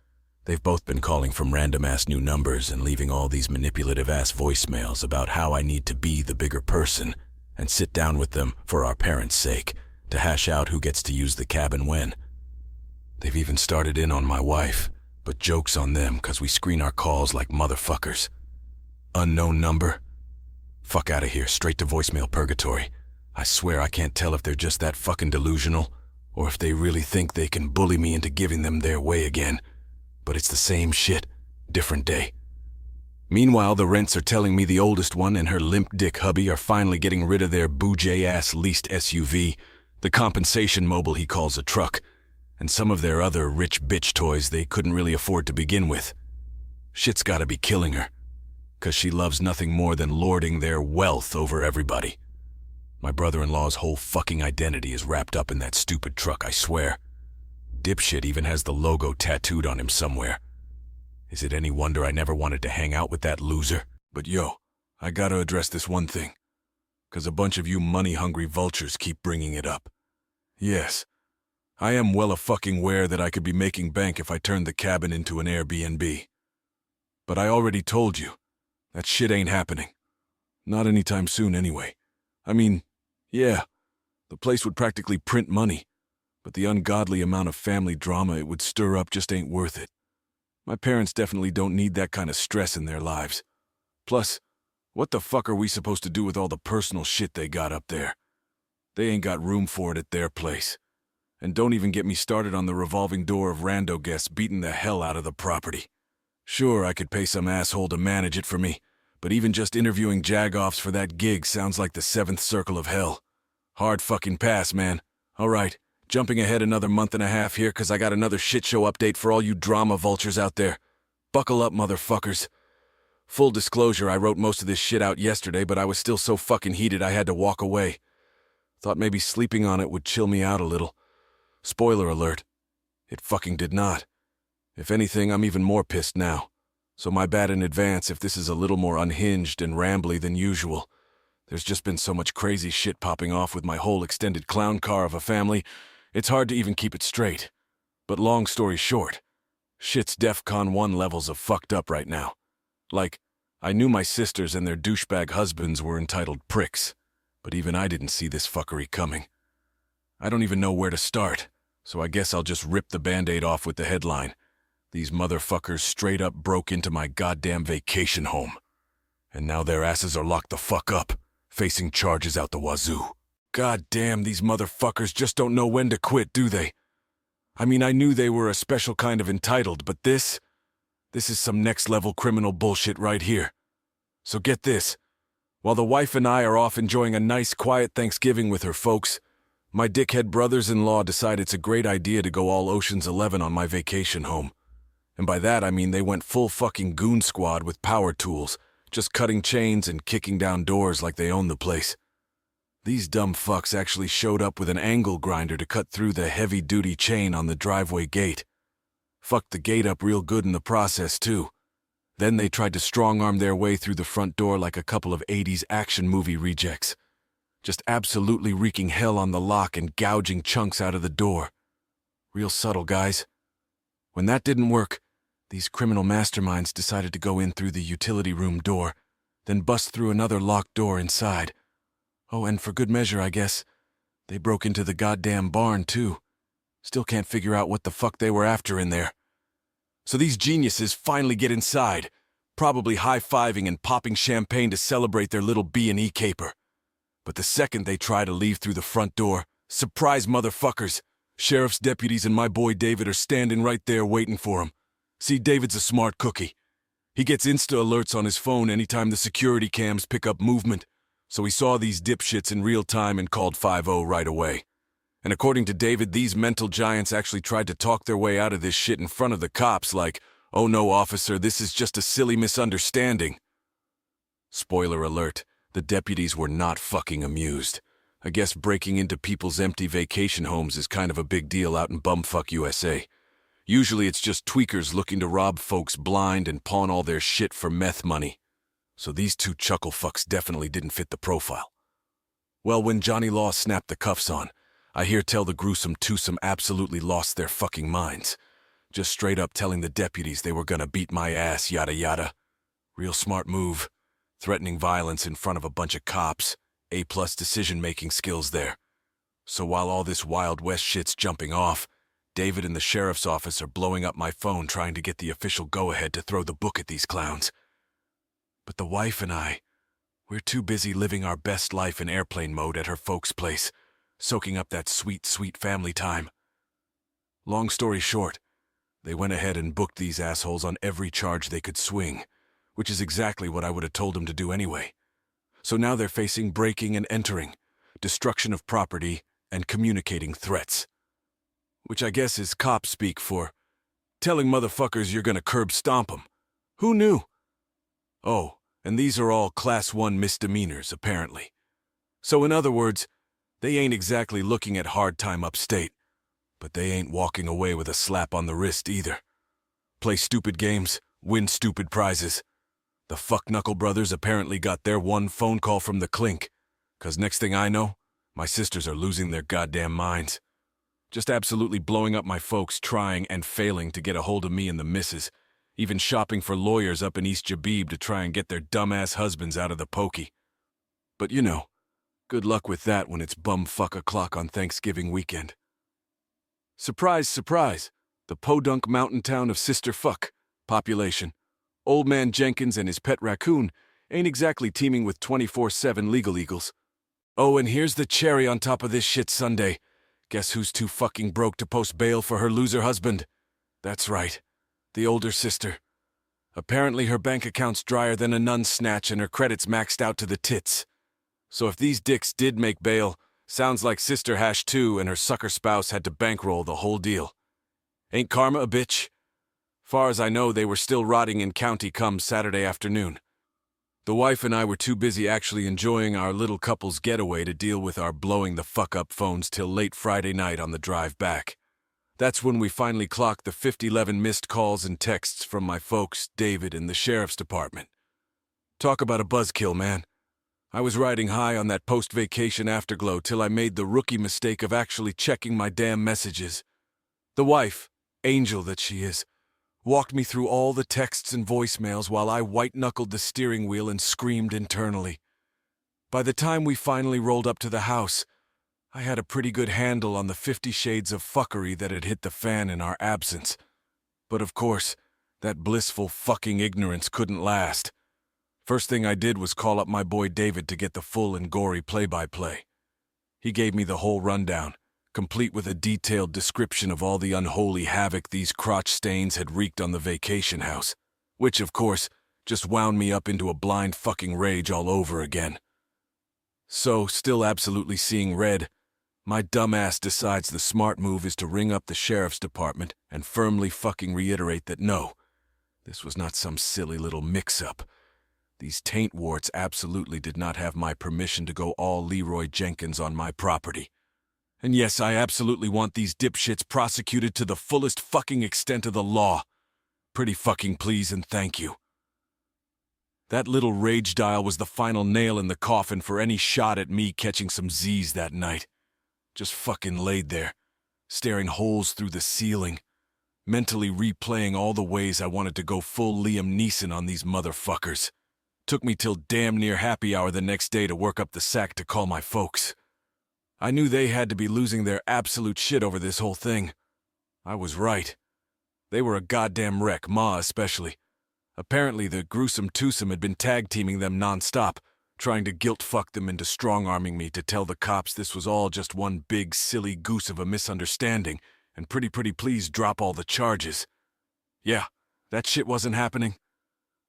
They've both been calling from random-ass new numbers and leaving all these manipulative-ass voicemails about how I need to be the bigger person and sit down with them for our parents' sake to hash out who gets to use the cabin when. They've even started in on my wife, but joke's on them 'cause we screen our calls like motherfuckers. Unknown number? Fuck out of here, straight to voicemail purgatory. I swear I can't tell if they're just that fucking delusional or if they really think they can bully me into giving them their way again. But it's the same shit, different day. Meanwhile, the rents are telling me the oldest one and her limp dick hubby are finally getting rid of their boojay-ass leased SUV, the compensation mobile he calls a truck, and some of their other rich bitch toys they couldn't really afford to begin with. Shit's gotta be killing her, 'cause she loves nothing more than lording their wealth over everybody. My brother-in-law's whole fucking identity is wrapped up in that stupid truck, I swear. Dipshit even has the logo tattooed on him somewhere. Is it any wonder I never wanted to hang out with that loser? But yo, I gotta address this one thing, 'cause a bunch of you money-hungry vultures keep bringing it up. Yes, I am well fucking aware that I could be making bank if I turned the cabin into an Airbnb. But I already told you, that shit ain't happening. Not anytime soon anyway. I mean, yeah, the place would practically print money, but the ungodly amount of family drama it would stir up just ain't worth it. My parents definitely don't need that kind of stress in their lives. Plus, what the fuck are we supposed to do with all the personal shit they got up there? They ain't got room for it at their place. And don't even get me started on the revolving door of rando guests beating the hell out of the property. Sure, I could pay some asshole to manage it for me, but even just interviewing jagoffs for that gig sounds like the 7th circle of hell. Hard fucking pass, man. All right, jumping ahead another month and a half here 'cause I got another shit show update for all you drama vultures out there. Buckle up, motherfuckers. Full disclosure, I wrote most of this shit out yesterday, but I was still so fucking heated I had to walk away. Thought maybe sleeping on it would chill me out a little. Spoiler alert, it fucking did not. If anything, I'm even more pissed now. So my bad in advance if this is a little more unhinged and rambly than usual. There's just been so much crazy shit popping off with my whole extended clown car of a family, it's hard to even keep it straight. But long story short, shit's DEFCON 1 levels of fucked up right now. Like, I knew my sisters and their douchebag husbands were entitled pricks, But even I didn't see this fuckery coming. I don't even know where to start, so I guess I'll just rip the Band-Aid off with the headline. These motherfuckers straight up broke into my goddamn vacation home. And now their asses are locked the fuck up, facing charges out the wazoo. God damn, these motherfuckers just don't know when to quit, do they? I mean, I knew they were a special kind of entitled, but this is some next-level criminal bullshit right here. So get this. While the wife and I are off enjoying a nice, quiet Thanksgiving with her folks, my dickhead brothers-in-law decide it's a great idea to go all Ocean's 11 on my vacation home. And by that I mean they went full fucking goon squad with power tools, just cutting chains and kicking down doors like they own the place. These dumb fucks actually showed up with an angle grinder to cut through the heavy-duty chain on the driveway gate. Fucked the gate up real good in the process, too. Then they tried to strong-arm their way through the front door like a couple of 80s action movie rejects. Just absolutely wreaking hell on the lock and gouging chunks out of the door. Real subtle, guys. When that didn't work, these criminal masterminds decided to go in through the utility room door, then bust through another locked door inside. Oh, and for good measure, I guess, they broke into the goddamn barn, too. Still can't figure out what the fuck they were after in there. So these geniuses finally get inside, probably high-fiving and popping champagne to celebrate their little B&E caper. But the second they try to leave through the front door, surprise motherfuckers, sheriff's deputies and my boy David are standing right there waiting for them. See, David's a smart cookie. He gets Insta-alerts on his phone anytime the security cams pick up movement, so he saw these dipshits in real time and called 5-0 right away. And according to David, these mental giants actually tried to talk their way out of this shit in front of the cops like, "Oh no, officer, this is just a silly misunderstanding." Spoiler alert, the deputies were not fucking amused. I guess breaking into people's empty vacation homes is kind of a big deal out in bumfuck USA. Usually it's just tweakers looking to rob folks blind and pawn all their shit for meth money. So these two chuckle fucks definitely didn't fit the profile. Well, when Johnny Law snapped the cuffs on, I hear tell the gruesome twosome absolutely lost their fucking minds. Just straight up telling the deputies they were gonna beat my ass, yada yada. Real smart move. Threatening violence in front of a bunch of cops. A+ decision-making skills there. So while all this Wild West shit's jumping off, David and the sheriff's office are blowing up my phone trying to get the official go-ahead to throw the book at these clowns. But the wife and I, we're too busy living our best life in airplane mode at her folks' place, soaking up that sweet, sweet family time. Long story short, they went ahead and booked these assholes on every charge they could swing, which is exactly what I would have told them to do anyway. So now they're facing breaking and entering, destruction of property, and communicating threats. Which I guess is cop speak for telling motherfuckers you're gonna curb stomp 'em. Who knew? Oh, and these are all Class 1 misdemeanors, apparently. So in other words, they ain't exactly looking at hard time upstate, but they ain't walking away with a slap on the wrist either. Play stupid games, win stupid prizes. The fuck Knuckle Brothers apparently got their one phone call from the clink, 'cause next thing I know, my sisters are losing their goddamn minds. Just absolutely blowing up my folks trying and failing to get a hold of me and the missus, even shopping for lawyers up in East Jabib to try and get their dumbass husbands out of the pokey. But you know, good luck with that when it's bumfuck o'clock on Thanksgiving weekend. Surprise, surprise, the podunk mountain town of Sister Fuck, population. Old Man Jenkins and his pet raccoon ain't exactly teeming with 24/7 legal eagles. Oh, and here's the cherry on top of this shit Sunday. Guess who's too fucking broke to post bail for her loser husband? That's right, the older sister. Apparently her bank account's drier than a nun's snatch and her credit's maxed out to the tits. So if these dicks did make bail, sounds like Sister Hash 2 and her sucker spouse had to bankroll the whole deal. Ain't karma a bitch? Far as I know, they were still rotting in county come Saturday afternoon. The wife and I were too busy actually enjoying our little couple's getaway to deal with our blowing the fuck up phones till late Friday night on the drive back. That's when we finally clocked the 5011 missed calls and texts from my folks, David, and the sheriff's department. Talk about a buzzkill, man. I was riding high on that post-vacation afterglow till I made the rookie mistake of actually checking my damn messages. The wife, angel that she is, walked me through all the texts and voicemails while I white-knuckled the steering wheel and screamed internally. By the time we finally rolled up to the house, I had a pretty good handle on the 50 shades of fuckery that had hit the fan in our absence. But of course, that blissful fucking ignorance couldn't last. First thing I did was call up my boy David to get the full and gory play-by-play. He gave me the whole rundown, complete with a detailed description of all the unholy havoc these crotch stains had wreaked on the vacation house, which, of course, just wound me up into a blind fucking rage all over again. So, still absolutely seeing red, my dumbass decides the smart move is to ring up the sheriff's department and firmly fucking reiterate that no, this was not some silly little mix-up. These taint warts absolutely did not have my permission to go all Leroy Jenkins on my property. And yes, I absolutely want these dipshits prosecuted to the fullest fucking extent of the law. Pretty fucking please and thank you. That little rage dial was the final nail in the coffin for any shot at me catching some Z's that night. Just fucking laid there, staring holes through the ceiling, mentally replaying all the ways I wanted to go full Liam Neeson on these motherfuckers. Took me till damn near happy hour the next day to work up the sack to call my folks. I knew they had to be losing their absolute shit over this whole thing. I was right. They were a goddamn wreck, Ma especially. Apparently the gruesome twosome had been tag-teaming them non-stop, trying to guilt-fuck them into strong-arming me to tell the cops this was all just one big silly goose of a misunderstanding, and pretty please drop all the charges. Yeah, that shit wasn't happening.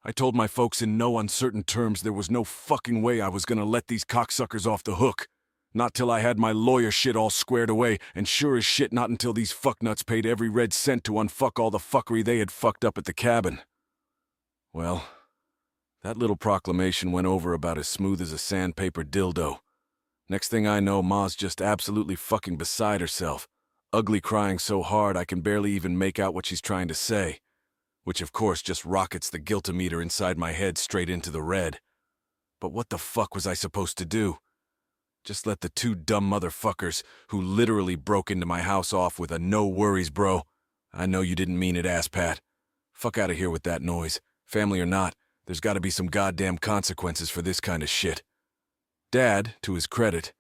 I told my folks in no uncertain terms there was no fucking way I was gonna let these cocksuckers off the hook. Not till I had my lawyer shit all squared away, and sure as shit not until these fucknuts paid every red cent to unfuck all the fuckery they had fucked up at the cabin. Well, that little proclamation went over about as smooth as a sandpaper dildo. Next thing I know, Ma's just absolutely fucking beside herself, ugly crying so hard I can barely even make out what she's trying to say. Which of course just rockets the guilt-o-meter inside my head straight into the red. But what the fuck was I supposed to do? Just let the two dumb motherfuckers who literally broke into my house off with a no worries bro. I know you didn't mean it, asspat. Fuck out of here with that noise. Family or not, there's gotta be some goddamn consequences for this kind of shit. Dad, to his credit,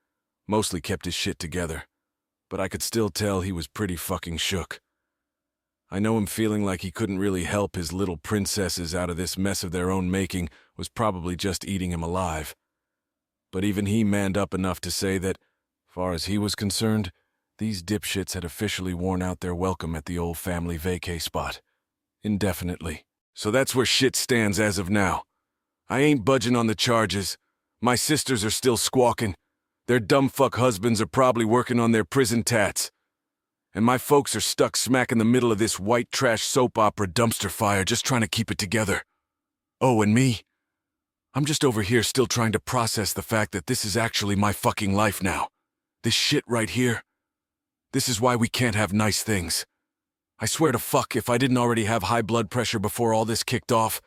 mostly kept his shit together, but I could still tell he was pretty fucking shook. I know him feeling like he couldn't really help his little princesses out of this mess of their own making was probably just eating him alive. But even he manned up enough to say that, far as he was concerned, these dipshits had officially worn out their welcome at the old family vacay spot. Indefinitely. So that's where shit stands as of now. I ain't budging on the charges. My sisters are still squawking. Their dumb fuck husbands are probably working on their prison tats. And my folks are stuck smack in the middle of this white trash soap opera dumpster fire just trying to keep it together. Oh, and me? I'm just over here still trying to process the fact that this is actually my fucking life now. This shit right here. This is why we can't have nice things. I swear to fuck, if I didn't already have high blood pressure before all this kicked off,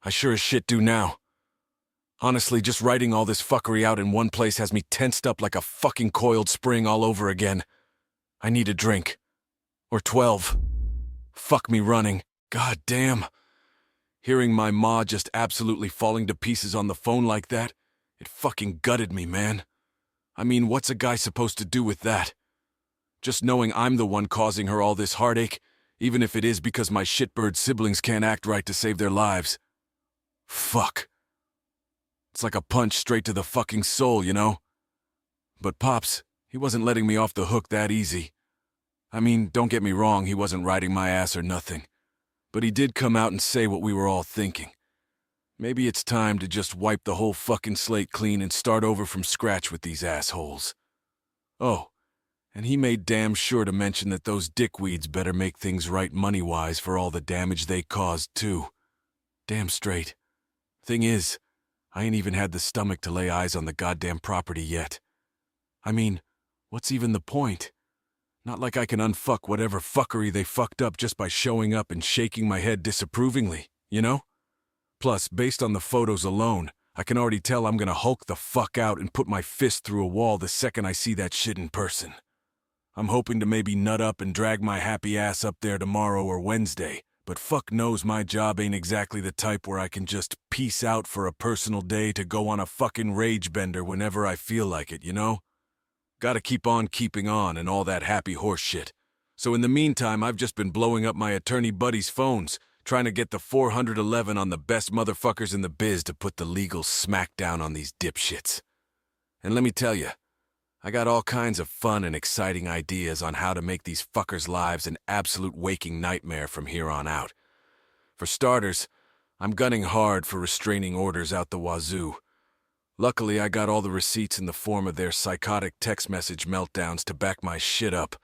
I sure as shit do now. Honestly, just writing all this fuckery out in one place has me tensed up like a fucking coiled spring all over again. I need a drink. Or 12. Fuck me running. God damn. Hearing my ma just absolutely falling to pieces on the phone like that, it fucking gutted me, man. I mean, what's a guy supposed to do with that? Just knowing I'm the one causing her all this heartache, even if it is because my shitbird siblings can't act right to save their lives. Fuck. It's like a punch straight to the fucking soul, you know? But Pops, he wasn't letting me off the hook that easy. I mean, don't get me wrong, he wasn't riding my ass or nothing. But he did come out and say what we were all thinking. Maybe it's time to just wipe the whole fucking slate clean and start over from scratch with these assholes. Oh, and he made damn sure to mention that those dickweeds better make things right money-wise for all the damage they caused, too. Damn straight. Thing is, I ain't even had the stomach to lay eyes on the goddamn property yet. I mean, what's even the point? Not like I can unfuck whatever fuckery they fucked up just by showing up and shaking my head disapprovingly, you know? Plus, based on the photos alone, I can already tell I'm gonna hulk the fuck out and put my fist through a wall the second I see that shit in person. I'm hoping to maybe nut up and drag my happy ass up there tomorrow or Wednesday, but fuck knows my job ain't exactly the type where I can just peace out for a personal day to go on a fucking rage bender whenever I feel like it, you know? Gotta keep on keeping on and all that happy horse shit. So in the meantime, I've just been blowing up my attorney buddies' phones, trying to get the 411 on the best motherfuckers in the biz to put the legal smack down on these dipshits. And let me tell you, I got all kinds of fun and exciting ideas on how to make these fuckers' lives an absolute waking nightmare from here on out. For starters, I'm gunning hard for restraining orders out the wazoo. Luckily, I got all the receipts in the form of their psychotic text message meltdowns to back my shit up.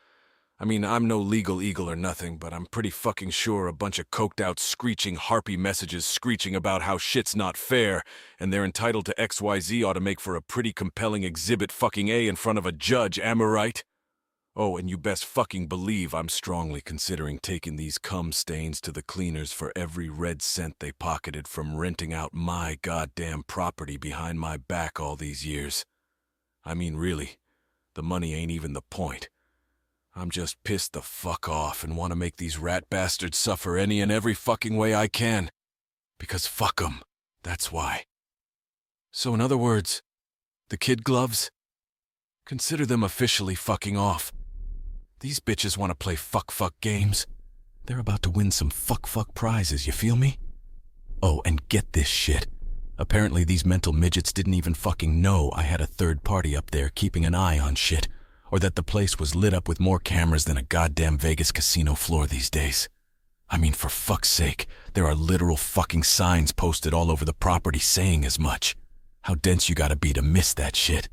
I mean, I'm no legal eagle or nothing, but I'm pretty fucking sure a bunch of coked-out screeching harpy messages screeching about how shit's not fair and they're entitled to XYZ ought to make for a pretty compelling exhibit fucking A in front of a judge, am I right? Oh, and you best fucking believe I'm strongly considering taking these cum stains to the cleaners for every red cent they pocketed from renting out my goddamn property behind my back all these years. I mean, really, the money ain't even the point. I'm just pissed the fuck off and want to make these rat bastards suffer any and every fucking way I can. Because fuck 'em, that's why. So in other words, the kid gloves? Consider them officially fucking off. These bitches want to play fuck games. They're about to win some fuck prizes, you feel me? Oh, and get this shit. Apparently these mental midgets didn't even fucking know I had a third party up there keeping an eye on shit, or that the place was lit up with more cameras than a goddamn Vegas casino floor these days. I mean, for fuck's sake, there are literal fucking signs posted all over the property saying as much. How dense you gotta be to miss that shit?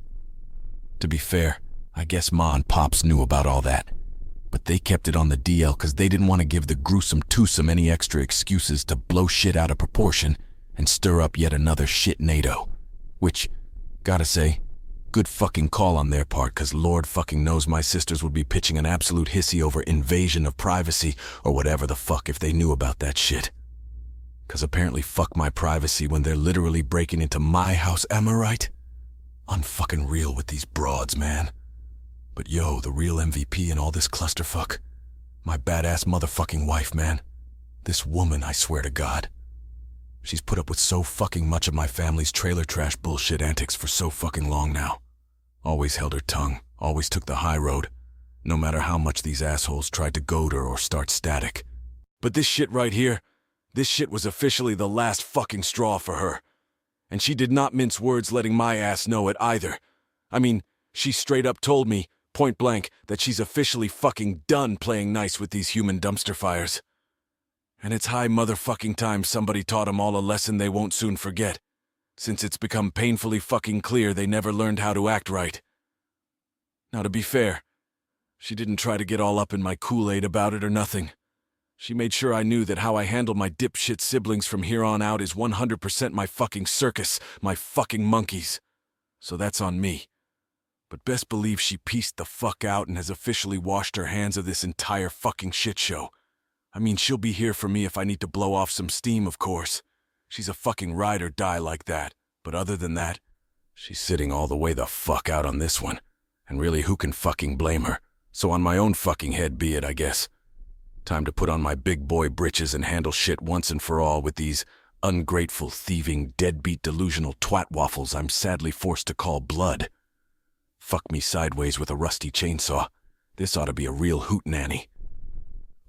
To be fair, I guess Ma and Pops knew about all that. But they kept it on the DL because they didn't want to give the gruesome twosome any extra excuses to blow shit out of proportion and stir up yet another shit-nado. Which, gotta say, good fucking call on their part, because Lord fucking knows my sisters would be pitching an absolute hissy over invasion of privacy or whatever the fuck if they knew about that shit. Because apparently fuck my privacy when they're literally breaking into my house, am I right? Unfucking real with these broads, man. But yo, the real MVP in all this clusterfuck, my badass motherfucking wife, man. This woman, I swear to God. She's put up with so fucking much of my family's trailer trash bullshit antics for so fucking long now. Always held her tongue, always took the high road, no matter how much these assholes tried to goad her or start static. But this shit right here, this shit was officially the last fucking straw for her. And she did not mince words letting my ass know it either. I mean, she straight up told me, point blank, that she's officially fucking done playing nice with these human dumpster fires. And it's high motherfucking time somebody taught them all a lesson they won't soon forget, since it's become painfully fucking clear they never learned how to act right. Now to be fair, she didn't try to get all up in my Kool-Aid about it or nothing. She made sure I knew that how I handle my dipshit siblings from here on out is 100% my fucking circus, my fucking monkeys. So that's on me. But best believe she pieced the fuck out and has officially washed her hands of this entire fucking shit show. I mean, she'll be here for me if I need to blow off some steam, of course. She's a fucking ride or die like that. But other than that, she's sitting all the way the fuck out on this one. And really, who can fucking blame her? So on my own fucking head be it, I guess. Time to put on my big boy britches and handle shit once and for all with these ungrateful, thieving, deadbeat, delusional twat waffles I'm sadly forced to call blood. Fuck me sideways with a rusty chainsaw. This ought to be a real hootenanny.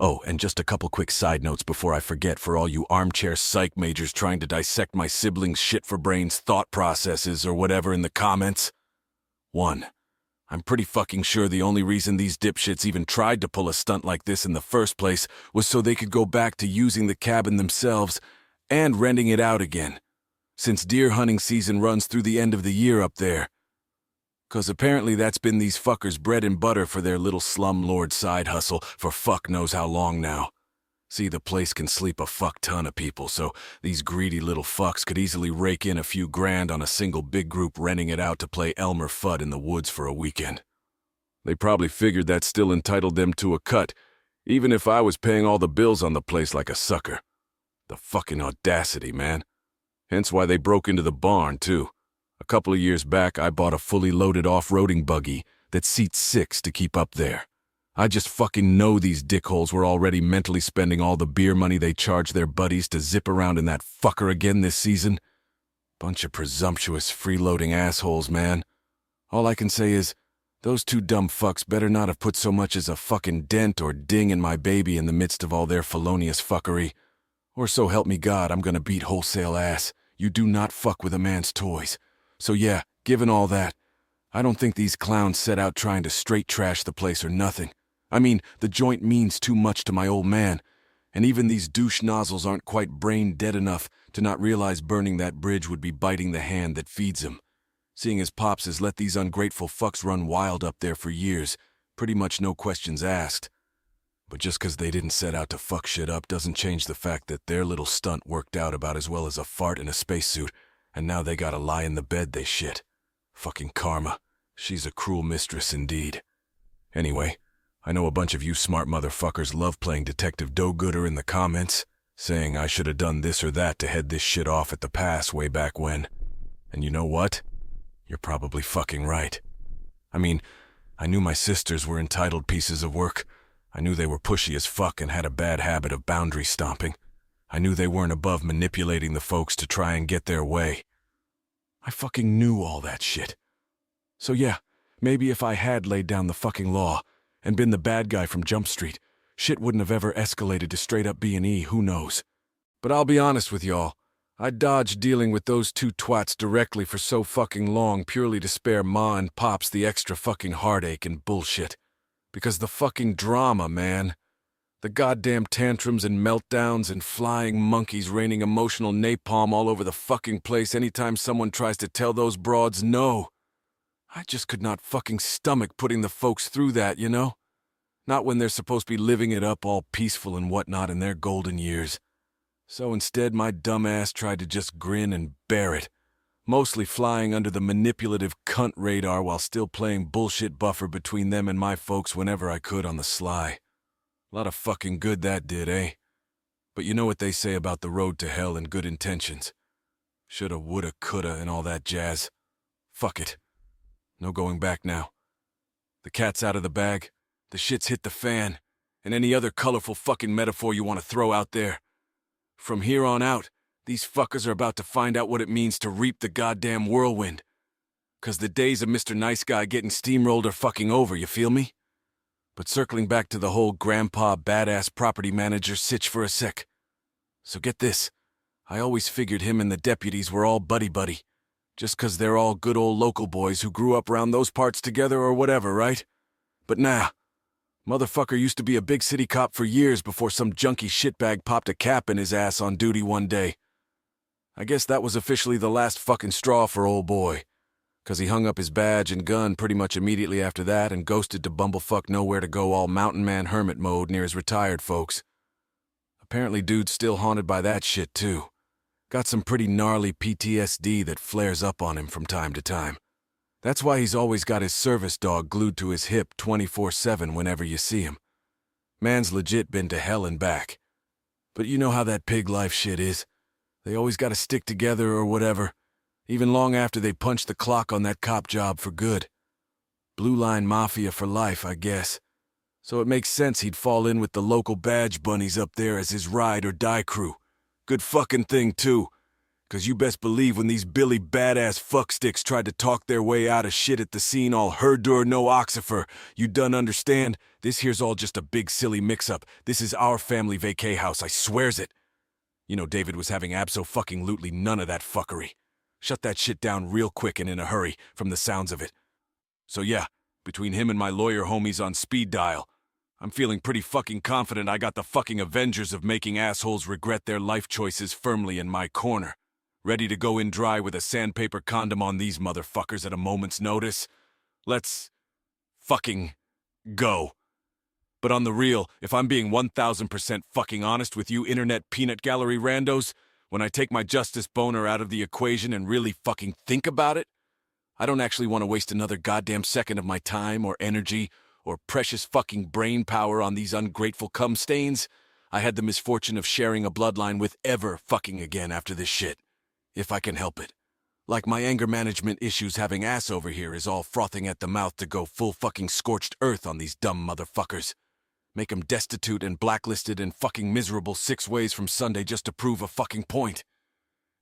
Oh, and just a couple quick side notes before I forget for all you armchair psych majors trying to dissect my siblings' shit-for-brains thought processes or whatever in the comments. 1. I'm pretty fucking sure the only reason these dipshits even tried to pull a stunt like this in the first place was so they could go back to using the cabin themselves and renting it out again, since deer hunting season runs through the end of the year up there. 'Cause apparently that's been these fuckers' bread and butter for their little slumlord side hustle for fuck knows how long now. See, the place can sleep a fuck ton of people, so these greedy little fucks could easily rake in a few grand on a single big group renting it out to play Elmer Fudd in the woods for a weekend. They probably figured that still entitled them to a cut, even if I was paying all the bills on the place like a sucker. The fucking audacity, man. Hence why they broke into the barn, too. A couple of years back, I bought a fully loaded off-roading buggy that seats 6 to keep up there. I just fucking know these dickholes were already mentally spending all the beer money they charged their buddies to zip around in that fucker again this season. Bunch of presumptuous, freeloading assholes, man. All I can say is, those two dumb fucks better not have put so much as a fucking dent or ding in my baby in the midst of all their felonious fuckery. Or so help me God, I'm gonna beat wholesale ass. You do not fuck with a man's toys. So yeah, given all that, I don't think these clowns set out trying to straight trash the place or nothing. I mean, the joint means too much to my old man, and even these douche nozzles aren't quite brain dead enough to not realize burning that bridge would be biting the hand that feeds him. Seeing his pops has let these ungrateful fucks run wild up there for years, pretty much no questions asked. But just 'cause they didn't set out to fuck shit up doesn't change the fact that their little stunt worked out about as well as a fart in a spacesuit, and now they gotta lie in the bed they shit. Fucking karma. She's a cruel mistress indeed. Anyway, I know a bunch of you smart motherfuckers love playing Detective Do-Gooder in the comments, saying I should have done this or that to head this shit off at the pass way back when. And you know what? You're probably fucking right. I mean, I knew my sisters were entitled pieces of work. I knew they were pushy as fuck and had a bad habit of boundary stomping. I knew they weren't above manipulating the folks to try and get their way. I fucking knew all that shit. So yeah, maybe if I had laid down the fucking law and been the bad guy from Jump Street, shit wouldn't have ever escalated to straight up B&E, who knows. But I'll be honest with y'all, I dodged dealing with those two twats directly for so fucking long purely to spare Ma and Pops the extra fucking heartache and bullshit. Because the fucking drama, man. The goddamn tantrums and meltdowns and flying monkeys raining emotional napalm all over the fucking place anytime someone tries to tell those broads no. I just could not fucking stomach putting the folks through that, you know? Not when they're supposed to be living it up all peaceful and whatnot in their golden years. So instead, my dumb ass tried to just grin and bear it, mostly flying under the manipulative cunt radar while still playing bullshit buffer between them and my folks whenever I could on the sly. A lot of fucking good that did, eh? But you know what they say about the road to hell and good intentions. Shoulda, woulda, coulda, and all that jazz. Fuck it. No going back now. The cat's out of the bag, the shit's hit the fan, and any other colorful fucking metaphor you want to throw out there. From here on out, these fuckers are about to find out what it means to reap the goddamn whirlwind. 'Cause the days of Mr. Nice Guy getting steamrolled are fucking over, you feel me? But circling back to the whole grandpa badass property manager sitch for a sec. So get this, I always figured him and the deputies were all buddy-buddy. Just 'cause they're all good old local boys who grew up around those parts together or whatever, right? But nah. Motherfucker used to be a big city cop for years before some junky shitbag popped a cap in his ass on duty one day. I guess that was officially the last fucking straw for old boy. 'Cause he hung up his badge and gun pretty much immediately after that and ghosted to bumblefuck nowhere to go all mountain man hermit mode near his retired folks. Apparently dude's still haunted by that shit too. Got some pretty gnarly PTSD that flares up on him from time to time. That's why he's always got his service dog glued to his hip 24/7 whenever you see him. Man's legit been to hell and back. But you know how that pig life shit is. They always gotta stick together or whatever, even long after they punch the clock on that cop job for good. Blue Line Mafia for life, I guess. So it makes sense he'd fall in with the local badge bunnies up there as his ride or die crew. Good fucking thing, too. 'Cause you best believe when these Billy badass fucksticks tried to talk their way out of shit at the scene all herdur no oxifer, you done understand? This here's all just a big silly mix-up. This is our family vacay house, I swears it. You know David was having abso-fucking-lutely none of that fuckery. Shut that shit down real quick and in a hurry, from the sounds of it. So yeah, between him and my lawyer homies on speed dial, I'm feeling pretty fucking confident I got the fucking Avengers of making assholes regret their life choices firmly in my corner. Ready to go in dry with a sandpaper condom on these motherfuckers at a moment's notice. Let's fucking go. But on the real, if I'm being 1000% fucking honest with you internet peanut gallery randos, when I take my justice boner out of the equation and really fucking think about it, I don't actually want to waste another goddamn second of my time or energy or precious fucking brain power on these ungrateful cum stains I had the misfortune of sharing a bloodline with ever fucking again after this shit. If I can help it. Like my anger management issues having ass over here is all frothing at the mouth to go full fucking scorched earth on these dumb motherfuckers. Make 'em destitute and blacklisted and fucking miserable 6 ways from Sunday just to prove a fucking point.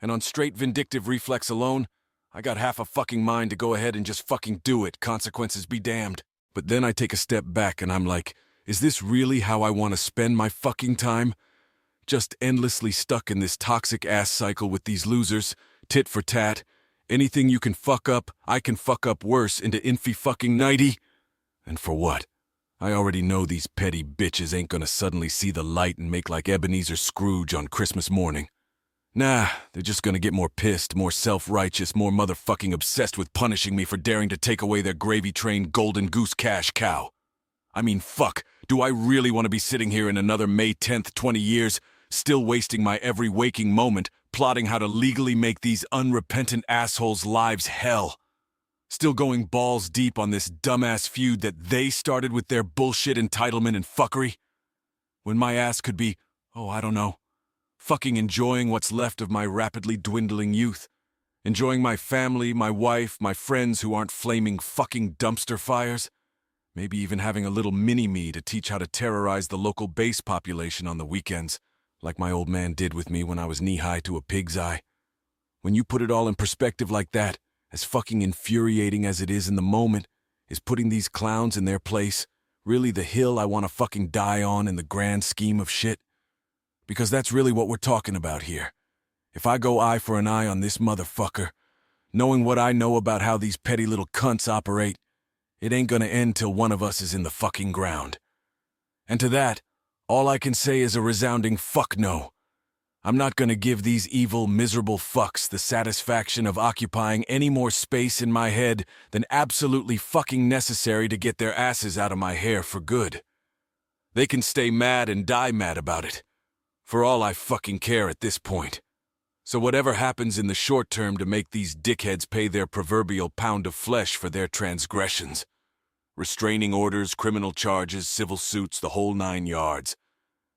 And on straight vindictive reflex alone, I got half a fucking mind to go ahead and just fucking do it, consequences be damned. But then I take a step back and I'm like, is this really how I want to spend my fucking time? Just endlessly stuck in this toxic ass cycle with these losers, tit for tat. Anything you can fuck up, I can fuck up worse into infy fucking 90. And for what? I already know these petty bitches ain't gonna suddenly see the light and make like Ebenezer Scrooge on Christmas morning. Nah, they're just gonna get more pissed, more self-righteous, more motherfucking obsessed with punishing me for daring to take away their gravy-trained golden goose cash cow. I mean, fuck, do I really want to be sitting here in another May 10th, 20 years, still wasting my every waking moment plotting how to legally make these unrepentant assholes' lives hell? Still going balls deep on this dumbass feud that they started with their bullshit entitlement and fuckery? When my ass could be, oh, I don't know, fucking enjoying what's left of my rapidly dwindling youth. Enjoying my family, my wife, my friends who aren't flaming fucking dumpster fires. Maybe even having a little mini-me to teach how to terrorize the local base population on the weekends, like my old man did with me when I was knee-high to a pig's eye. When you put it all in perspective like that, as fucking infuriating as it is in the moment, is putting these clowns in their place really the hill I want to fucking die on in the grand scheme of shit? Because that's really what we're talking about here. If I go eye for an eye on this motherfucker, knowing what I know about how these petty little cunts operate, it ain't gonna end till one of us is in the fucking ground. And to that, all I can say is a resounding fuck no. I'm not gonna give these evil, miserable fucks the satisfaction of occupying any more space in my head than absolutely fucking necessary to get their asses out of my hair for good. They can stay mad and die mad about it, for all I fucking care at this point. So whatever happens in the short term to make these dickheads pay their proverbial pound of flesh for their transgressions. Restraining orders, criminal charges, civil suits, the whole 9 yards.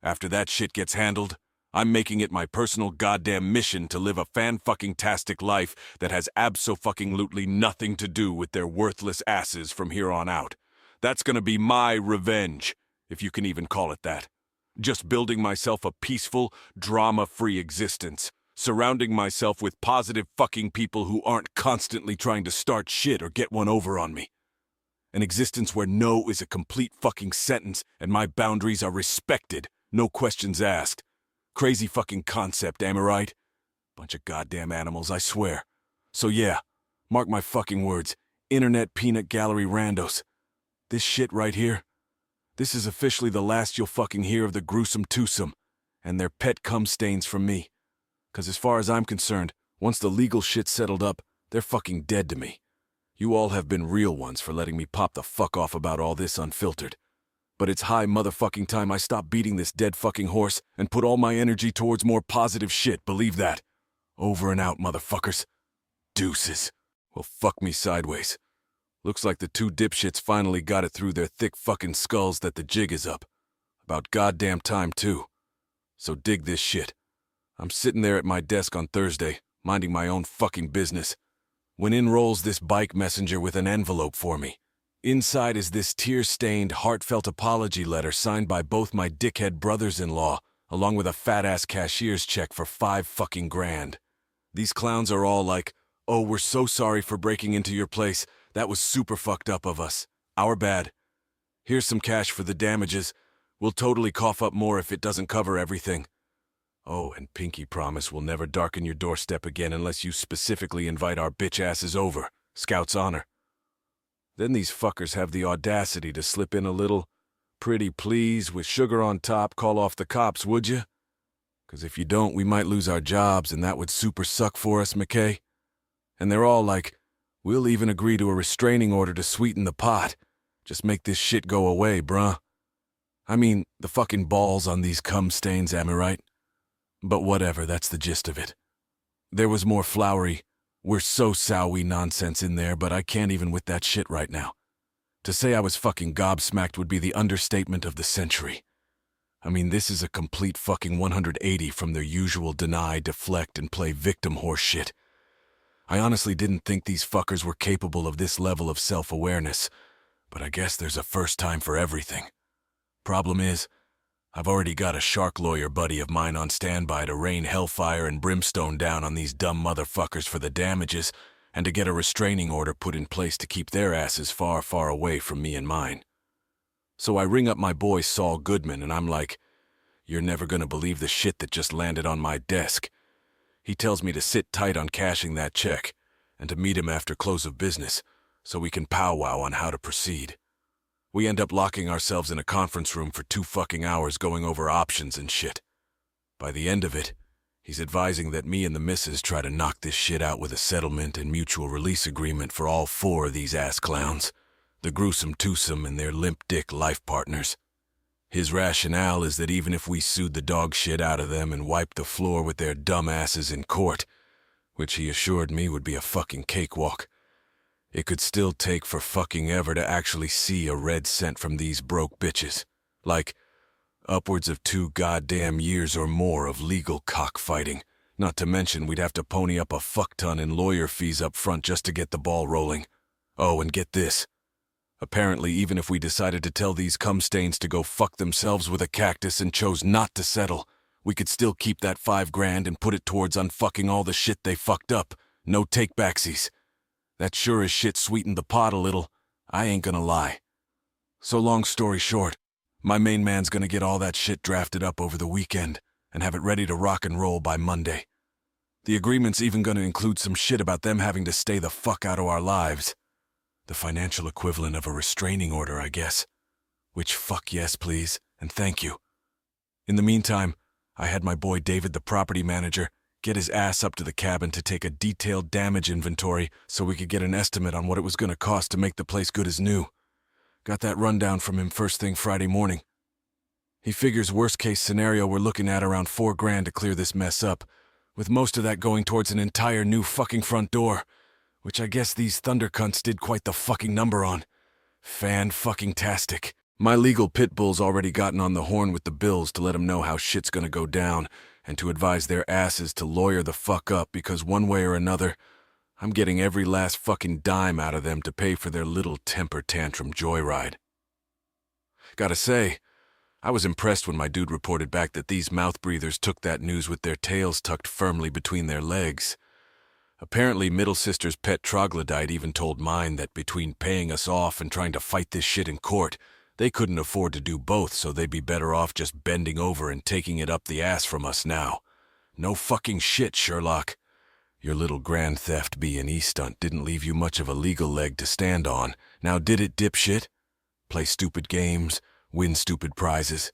After that shit gets handled, I'm making it my personal goddamn mission to live a fan-fucking-tastic life that has abso-fucking-lutely nothing to do with their worthless asses from here on out. That's gonna be my revenge, if you can even call it that. Just building myself a peaceful, drama-free existence, surrounding myself with positive fucking people who aren't constantly trying to start shit or get one over on me. An existence where no is a complete fucking sentence and my boundaries are respected, no questions asked. Crazy fucking concept, am I right? Bunch of goddamn animals, I swear. So yeah, mark my fucking words, internet peanut gallery randos. This shit right here, this is officially the last you'll fucking hear of the gruesome twosome and their pet cum stains from me. 'Cause as far as I'm concerned, once the legal shit's settled up, they're fucking dead to me. You all have been real ones for letting me pop the fuck off about all this unfiltered. But it's high motherfucking time I stop beating this dead fucking horse and put all my energy towards more positive shit, believe that. Over and out, motherfuckers. Deuces. Well, fuck me sideways. Looks like the 2 dipshits finally got it through their thick fucking skulls that the jig is up. About goddamn time, too. So dig this shit. I'm sitting there at my desk on Thursday, minding my own fucking business, when in rolls this bike messenger with an envelope for me. Inside is this tear-stained, heartfelt apology letter signed by both my dickhead brothers-in-law, along with a fat-ass cashier's check for 5 fucking grand. These clowns are all like, oh, we're so sorry for breaking into your place. That was super fucked up of us. Our bad. Here's some cash for the damages. We'll totally cough up more if it doesn't cover everything. Oh, and pinky promise we'll never darken your doorstep again unless you specifically invite our bitch asses over. Scout's honor. Then these fuckers have the audacity to slip in a little, pretty please, with sugar on top, call off the cops, would you? 'Cause if you don't, we might lose our jobs and that would super suck for us, McKay. And they're all like, we'll even agree to a restraining order to sweeten the pot. Just make this shit go away, bruh. I mean, the fucking balls on these cum stains, am I right? But whatever, that's the gist of it. There was more flowery, we're so sowy nonsense in there, but I can't even with that shit right now. To say I was fucking gobsmacked would be the understatement of the century. I mean, this is a complete fucking 180 from their usual deny, deflect, and play victim horse shit. I honestly didn't think these fuckers were capable of this level of self-awareness, but I guess there's a first time for everything. Problem is, I've already got a shark lawyer buddy of mine on standby to rain hellfire and brimstone down on these dumb motherfuckers for the damages and to get a restraining order put in place to keep their asses far, far away from me and mine. So I ring up my boy Saul Goodman and I'm like, "You're never gonna believe the shit that just landed on my desk." He tells me to sit tight on cashing that check and to meet him after close of business so we can powwow on how to proceed. We end up locking ourselves in a conference room for 2 fucking hours going over options and shit. By the end of it, he's advising that me and the missus try to knock this shit out with a settlement and mutual release agreement for all 4 of these ass clowns, the gruesome twosome and their limp dick life partners. His rationale is that even if we sued the dog shit out of them and wiped the floor with their dumb asses in court, which he assured me would be a fucking cakewalk, it could still take for fucking ever to actually see a red cent from these broke bitches. Like, upwards of 2 goddamn years or more of legal cockfighting. Not to mention we'd have to pony up a fuck ton in lawyer fees up front just to get the ball rolling. Oh, and get this. Apparently, even if we decided to tell these cum-stains to go fuck themselves with a cactus and chose not to settle, we could still keep that $5,000 and put it towards unfucking all the shit they fucked up. No take-backsies. That sure as shit sweetened the pot a little, I ain't gonna lie. So long story short, my main man's gonna get all that shit drafted up over the weekend and have it ready to rock and roll by Monday. The agreement's even gonna include some shit about them having to stay the fuck out of our lives. The financial equivalent of a restraining order, I guess. Which fuck yes, please, and thank you. In the meantime, I had my boy David, the property manager, get his ass up to the cabin to take a detailed damage inventory so we could get an estimate on what it was going to cost to make the place good as new. Got that rundown from him first thing Friday morning. He figures worst case scenario we're looking at around $4,000 to clear this mess up, with most of that going towards an entire new fucking front door, which I guess these thunder cunts did quite the fucking number on. Fan-fucking-tastic. My legal pit bull's already gotten on the horn with the bills to let them know how shit's gonna go down, and to advise their asses to lawyer the fuck up because one way or another, I'm getting every last fucking dime out of them to pay for their little temper tantrum joyride. Gotta say, I was impressed when my dude reported back that these mouth breathers took that news with their tails tucked firmly between their legs. Apparently, middle sister's pet troglodyte even told mine that between paying us off and trying to fight this shit in court, they couldn't afford to do both, so they'd be better off just bending over and taking it up the ass from us now. No fucking shit, Sherlock. Your little grand theft B&E stunt didn't leave you much of a legal leg to stand on. Now did it, dipshit? Play stupid games, win stupid prizes.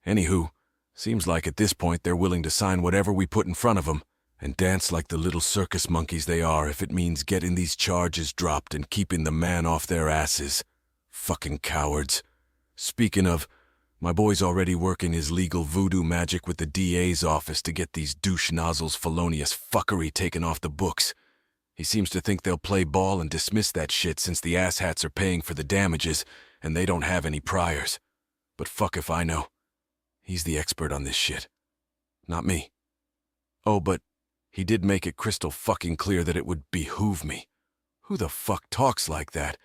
Anywho, seems like at this point they're willing to sign whatever we put in front of them and dance like the little circus monkeys they are if it means getting these charges dropped and keeping the man off their asses. Fucking cowards. Speaking of, my boy's already working his legal voodoo magic with the DA's office to get these douche nozzles felonious fuckery taken off the books. He seems to think they'll play ball and dismiss that shit since the asshats are paying for the damages and they don't have any priors. But fuck if I know. He's the expert on this shit. Not me. Oh, but he did make it crystal fucking clear that it would behoove me. Who the fuck talks like that?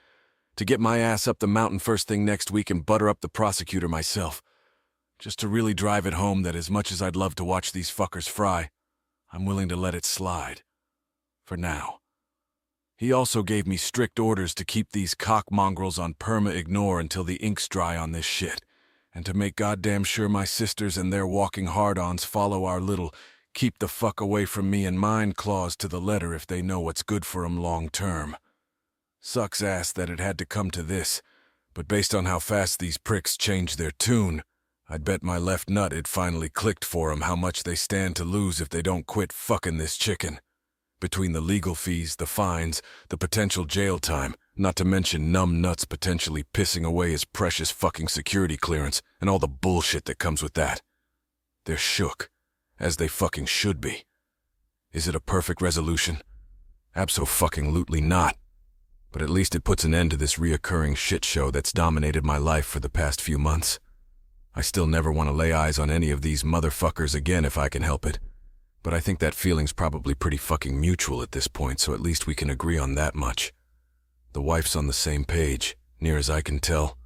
To get my ass up the mountain first thing next week and butter up the prosecutor myself. Just to really drive it home that as much as I'd love to watch these fuckers fry, I'm willing to let it slide. For now. He also gave me strict orders to keep these cock mongrels on perma-ignore until the ink's dry on this shit, and to make goddamn sure my sisters and their walking hard-ons follow our little keep the fuck away from me and mine clause to the letter if they know what's good for 'em long-term. Sucks ass that it had to come to this, but based on how fast these pricks change their tune, I'd bet my left nut it finally clicked for 'em how much they stand to lose if they don't quit fucking this chicken. Between the legal fees, the fines, the potential jail time, not to mention numb nuts potentially pissing away his precious fucking security clearance and all the bullshit that comes with that. They're shook, as they fucking should be. Is it a perfect resolution? Abso-fucking-lutely not. But at least it puts an end to this reoccurring shit show that's dominated my life for the past few months. I still never want to lay eyes on any of these motherfuckers again if I can help it. But I think that feeling's probably pretty fucking mutual at this point, so at least we can agree on that much. The wife's on the same page, near as I can tell.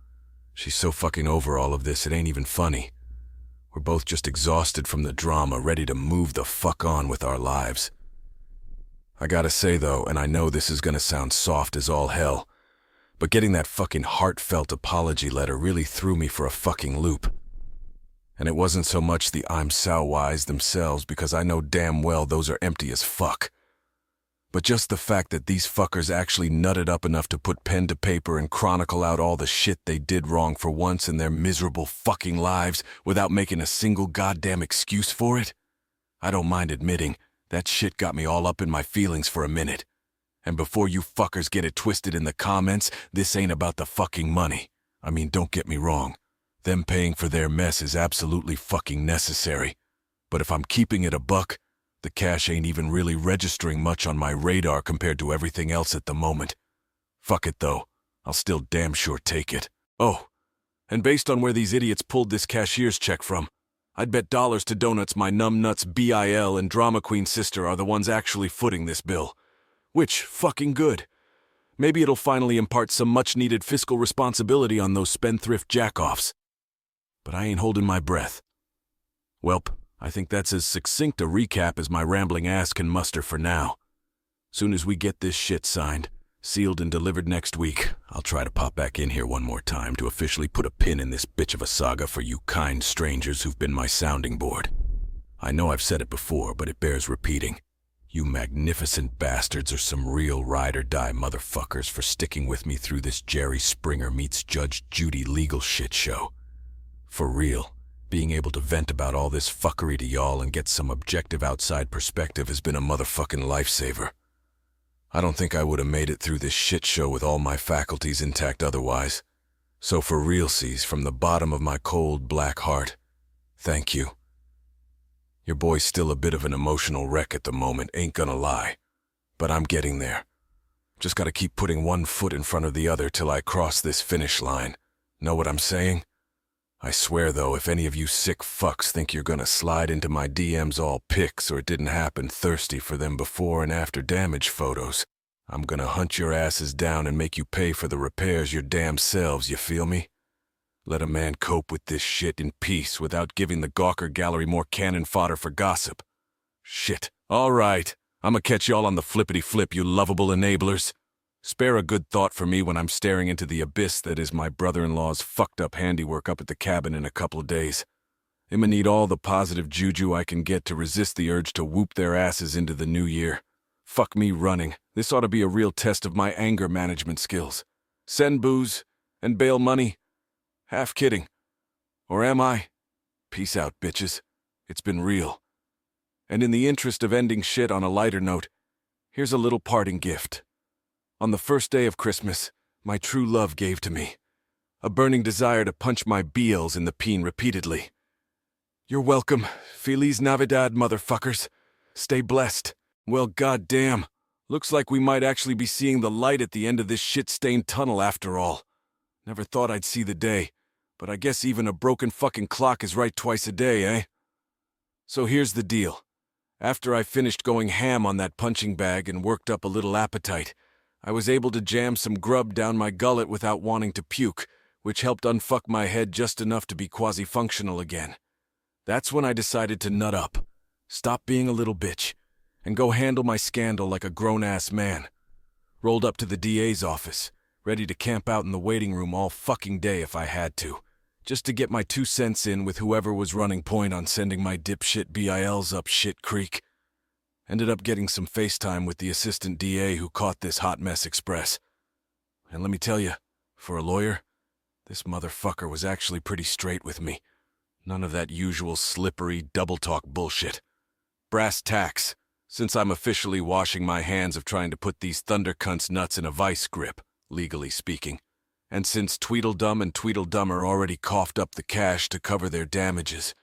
She's so fucking over all of this, it ain't even funny. We're both just exhausted from the drama, ready to move the fuck on with our lives. I gotta say though, and I know this is gonna sound soft as all hell, but getting that fucking heartfelt apology letter really threw me for a fucking loop. And it wasn't so much the I'm so wise themselves, because I know damn well those are empty as fuck. But just the fact that these fuckers actually nutted up enough to put pen to paper and chronicle out all the shit they did wrong for once in their miserable fucking lives without making a single goddamn excuse for it. I don't mind admitting, that shit got me all up in my feelings for a minute. And before you fuckers get it twisted in the comments, this ain't about the fucking money. I mean, don't get me wrong. Them paying for their mess is absolutely fucking necessary. But if I'm keeping it a buck, the cash ain't even really registering much on my radar compared to everything else at the moment. Fuck it though, I'll still damn sure take it. Oh, and based on where these idiots pulled this cashier's check from, I'd bet dollars to donuts my numbnuts BIL and drama queen sister are the ones actually footing this bill. Which, fucking good. Maybe it'll finally impart some much-needed fiscal responsibility on those spendthrift jackoffs. But I ain't holding my breath. Welp, I think that's as succinct a recap as my rambling ass can muster for now. Soon as we get this shit signed, sealed and delivered next week, I'll try to pop back in here one more time to officially put a pin in this bitch of a saga for you kind strangers who've been my sounding board. I know I've said it before, but it bears repeating. You magnificent bastards are some real ride-or-die motherfuckers for sticking with me through this Jerry Springer meets Judge Judy legal shit show. For real. Being able to vent about all this fuckery to y'all and get some objective outside perspective has been a motherfucking lifesaver. I don't think I would have made it through this shit show with all my faculties intact otherwise. So for realsies, from the bottom of my cold, black heart, thank you. Your boy's still a bit of an emotional wreck at the moment, ain't gonna lie. But I'm getting there. Just gotta keep putting one foot in front of the other till I cross this finish line. Know what I'm saying? I swear, though, if any of you sick fucks think you're gonna slide into my DMs all pics or it didn't happen thirsty for them before and after damage photos, I'm gonna hunt your asses down and make you pay for the repairs your damn selves, you feel me? Let a man cope with this shit in peace without giving the Gawker Gallery more cannon fodder for gossip. Shit. All right. I'ma catch y'all on the flippity-flip, you lovable enablers. Spare a good thought for me when I'm staring into the abyss that is my brother-in-law's fucked-up handiwork up at the cabin in a couple of days. I'ma need all the positive juju I can get to resist the urge to whoop their asses into the new year. Fuck me running. This ought to be a real test of my anger management skills. Send booze and bail money? Half kidding. Or am I? Peace out, bitches. It's been real. And in the interest of ending shit on a lighter note, here's a little parting gift. On the first day of Christmas, my true love gave to me a burning desire to punch my BLs in the peen repeatedly. You're welcome. Feliz Navidad, motherfuckers. Stay blessed. Well, goddamn. Looks like we might actually be seeing the light at the end of this shit-stained tunnel after all. Never thought I'd see the day, but I guess even a broken fucking clock is right twice a day, eh? So here's the deal. After I finished going ham on that punching bag and worked up a little appetite, I was able to jam some grub down my gullet without wanting to puke, which helped unfuck my head just enough to be quasi-functional again. That's when I decided to nut up, stop being a little bitch, and go handle my scandal like a grown-ass man. Rolled up to the DA's office, ready to camp out in the waiting room all fucking day if I had to, just to get my 2 cents in with whoever was running point on sending my dipshit BILs up shit creek. Ended up getting some FaceTime with the assistant DA who caught this hot mess express. And let me tell you, for a lawyer, this motherfucker was actually pretty straight with me. None of that usual slippery double-talk bullshit. Brass tacks, since I'm officially washing my hands of trying to put these thundercunts nuts in a vice grip, legally speaking. And since Tweedledum and Tweedledummer already coughed up the cash to cover their damages,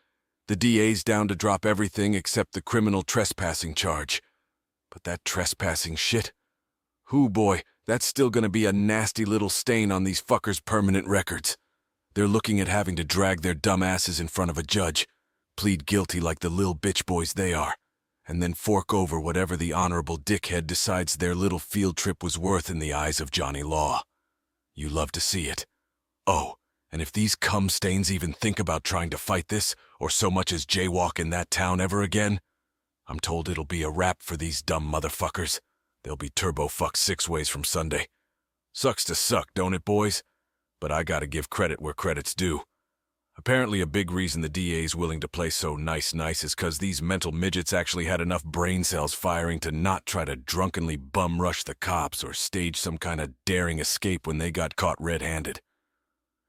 the DA's down to drop everything except the criminal trespassing charge. But that trespassing shit? Hoo boy, that's still gonna be a nasty little stain on these fuckers' permanent records. They're looking at having to drag their dumb asses in front of a judge, plead guilty like the lil bitch boys they are, and then fork over whatever the honorable dickhead decides their little field trip was worth in the eyes of Johnny Law. You love to see it. Oh, and if these cum stains even think about trying to fight this, or so much as jaywalk in that town ever again, I'm told it'll be a wrap for these dumb motherfuckers. They'll be turbo-fucked 6 ways from Sunday. Sucks to suck, don't it, boys? But I gotta give credit where credit's due. Apparently a big reason the DA's willing to play so nice is cause these mental midgets actually had enough brain cells firing to not try to drunkenly bum rush the cops or stage some kind of daring escape when they got caught red-handed.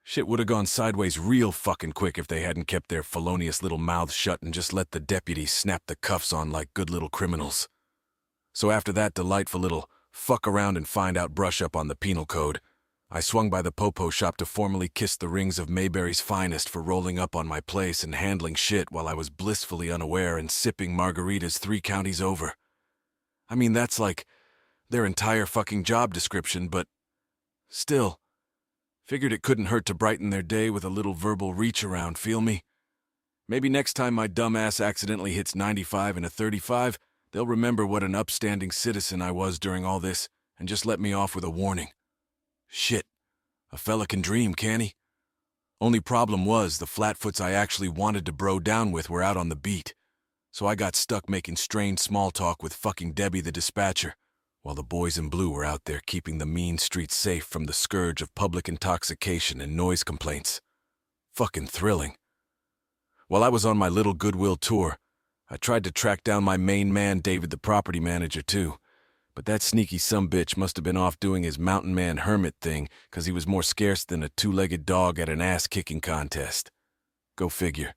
Shit would have gone sideways real fucking quick if they hadn't kept their felonious little mouths shut and just let the deputies snap the cuffs on like good little criminals. So after that delightful little fuck around and find out brush up on the penal code, I swung by the Popo shop to formally kiss the rings of Mayberry's finest for rolling up on my place and handling shit while I was blissfully unaware and sipping margaritas 3 counties over. I mean, that's like their entire fucking job description, but still, figured it couldn't hurt to brighten their day with a little verbal reach around, feel me? Maybe next time my dumb ass accidentally hits 95 in a 35, they'll remember what an upstanding citizen I was during all this and just let me off with a warning. Shit, a fella can dream, can't he? Only problem was the flatfoots I actually wanted to bro down with were out on the beat, so I got stuck making strained small talk with fucking Debbie the dispatcher, while the boys in blue were out there keeping the mean streets safe from the scourge of public intoxication and noise complaints. Fucking thrilling. While I was on my little goodwill tour, I tried to track down my main man, David the property manager, too. But that sneaky sumbitch must have been off doing his mountain man hermit thing, 'cause he was more scarce than a 2-legged dog at an ass-kicking contest. Go figure.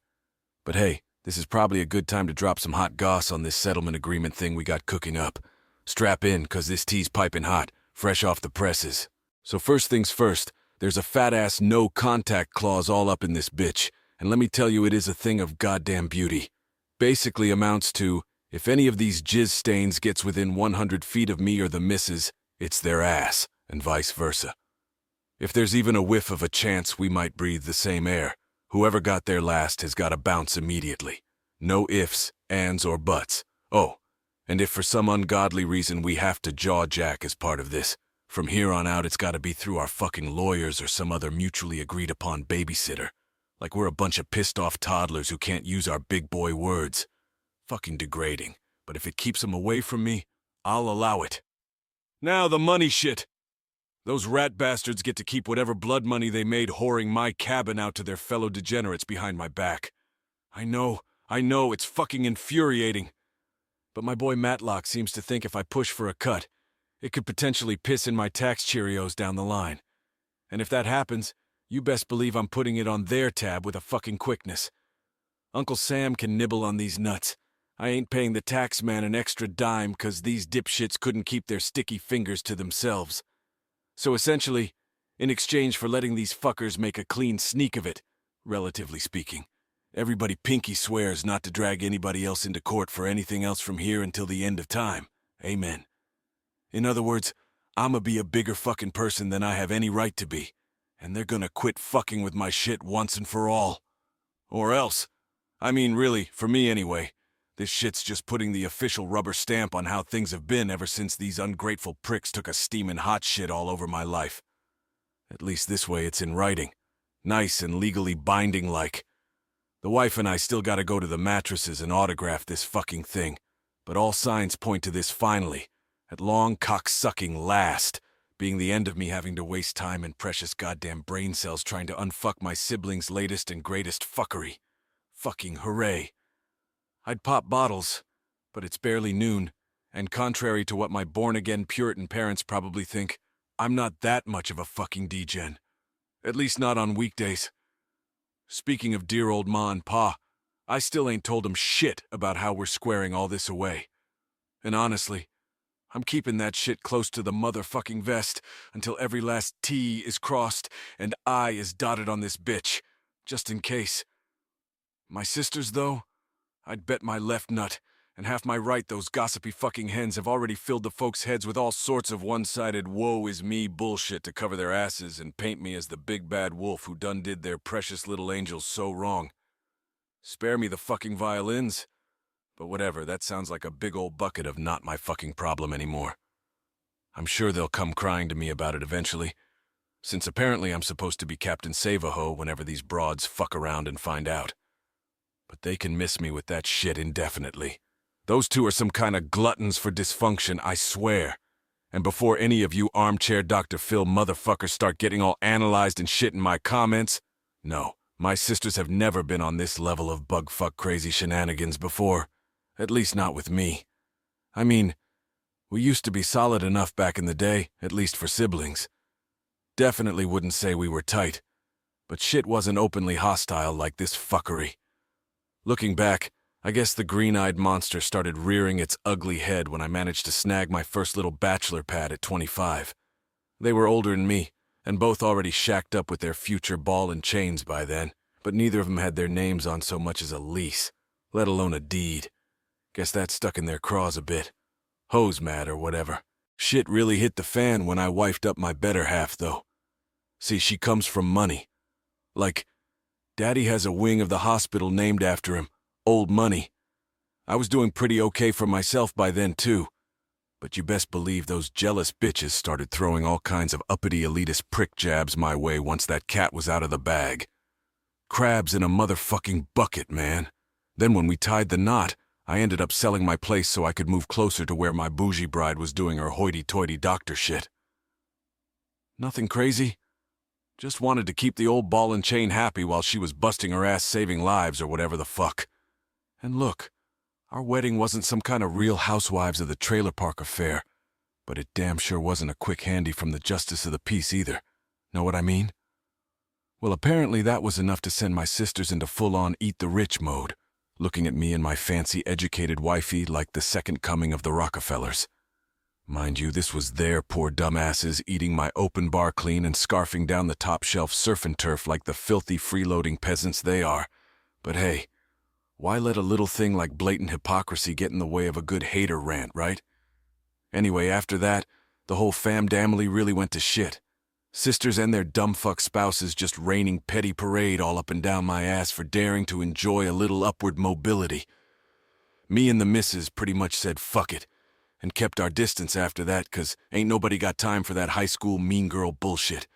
But hey, this is probably a good time to drop some hot goss on this settlement agreement thing we got cooking up. Strap in, 'cause this tea's piping hot, fresh off the presses. So first things first, there's a fat-ass no-contact clause all up in this bitch, and let me tell you, it is a thing of goddamn beauty. Basically amounts to, if any of these jizz stains gets within 100 feet of me or the missus, it's their ass, and vice versa. If there's even a whiff of a chance we might breathe the same air, whoever got there last has got to bounce immediately. No ifs, ands, or buts. Oh, and if for some ungodly reason we have to jaw jack as part of this, from here on out it's got to be through our fucking lawyers or some other mutually agreed upon babysitter. Like we're a bunch of pissed off toddlers who can't use our big boy words. Fucking degrading, but if it keeps them away from me, I'll allow it. Now the money shit. Those rat bastards get to keep whatever blood money they made whoring my cabin out to their fellow degenerates behind my back. I know, it's fucking infuriating. But my boy Matlock seems to think if I push for a cut, it could potentially piss in my tax Cheerios down the line. And if that happens, you best believe I'm putting it on their tab with a fucking quickness. Uncle Sam can nibble on these nuts. I ain't paying the tax man an extra dime 'cause these dipshits couldn't keep their sticky fingers to themselves. So essentially, in exchange for letting these fuckers make a clean sneak of it, relatively speaking, everybody pinky swears not to drag anybody else into court for anything else from here until the end of time. Amen. In other words, I'ma be a bigger fucking person than I have any right to be, and they're gonna quit fucking with my shit once and for all. Or else. I mean, really, for me anyway. This shit's just putting the official rubber stamp on how things have been ever since these ungrateful pricks took a steamin' hot shit all over my life. At least this way it's in writing. Nice and legally binding like. The wife and I still gotta go to the mattresses and autograph this fucking thing, but all signs point to this finally, at long cock-sucking last, being the end of me having to waste time and precious goddamn brain cells trying to unfuck my siblings' latest and greatest fuckery. Fucking hooray. I'd pop bottles, but it's barely noon, and contrary to what my born-again Puritan parents probably think, I'm not that much of a fucking degen. At least not on weekdays. Speaking of dear old Ma and Pa, I still ain't told 'em shit about how we're squaring all this away. And honestly, I'm keeping that shit close to the motherfucking vest until every last T is crossed and I is dotted on this bitch, just in case. My sisters, though? I'd bet my left nut, and half my right those gossipy fucking hens have already filled the folks' heads with all sorts of one-sided woe-is-me bullshit to cover their asses and paint me as the big bad wolf who done did their precious little angels so wrong. Spare me the fucking violins. But whatever, that sounds like a big old bucket of not my fucking problem anymore. I'm sure they'll come crying to me about it eventually, since apparently I'm supposed to be Captain Save-A-Ho whenever these broads fuck around and find out. But they can miss me with that shit indefinitely. Those two are some kind of gluttons for dysfunction, I swear. And before any of you armchair Dr. Phil motherfuckers start getting all analyzed and shit in my comments, no, my sisters have never been on this level of bug-fuck crazy shenanigans before. At least not with me. I mean, we used to be solid enough back in the day, at least for siblings. Definitely wouldn't say we were tight, but shit wasn't openly hostile like this fuckery. Looking back, I guess the green-eyed monster started rearing its ugly head when I managed to snag my first little bachelor pad at 25. They were older than me, and both already shacked up with their future ball and chains by then, but neither of them had their names on so much as a lease, let alone a deed. Guess that stuck in their craws a bit. Hose mad or whatever. Shit really hit the fan when I wifed up my better half, though. See, she comes from money. Like, Daddy has a wing of the hospital named after him, Old Money. I was doing pretty okay for myself by then, too. But you best believe those jealous bitches started throwing all kinds of uppity elitist prick jabs my way once that cat was out of the bag. Crabs in a motherfucking bucket, man. Then when we tied the knot, I ended up selling my place so I could move closer to where my bougie bride was doing her hoity-toity doctor shit. Nothing crazy. Just wanted to keep the old ball and chain happy while she was busting her ass saving lives or whatever the fuck. And look, our wedding wasn't some kind of Real Housewives of the Trailer Park affair, but it damn sure wasn't a quick handy from the Justice of the Peace either. Know what I mean? Well, apparently that was enough to send my sisters into full-on eat-the-rich mode, looking at me and my fancy educated wifey like the second coming of the Rockefellers. Mind you, this was their poor dumbasses eating my open bar clean and scarfing down the top shelf surf and turf like the filthy freeloading peasants they are. But hey, why let a little thing like blatant hypocrisy get in the way of a good hater rant, right? Anyway, after that, the whole fam-damily really went to shit. Sisters and their dumbfuck spouses just raining petty parade all up and down my ass for daring to enjoy a little upward mobility. Me and the missus pretty much said fuck it, and kept our distance after that, 'cause ain't nobody got time for that high school mean girl bullshit.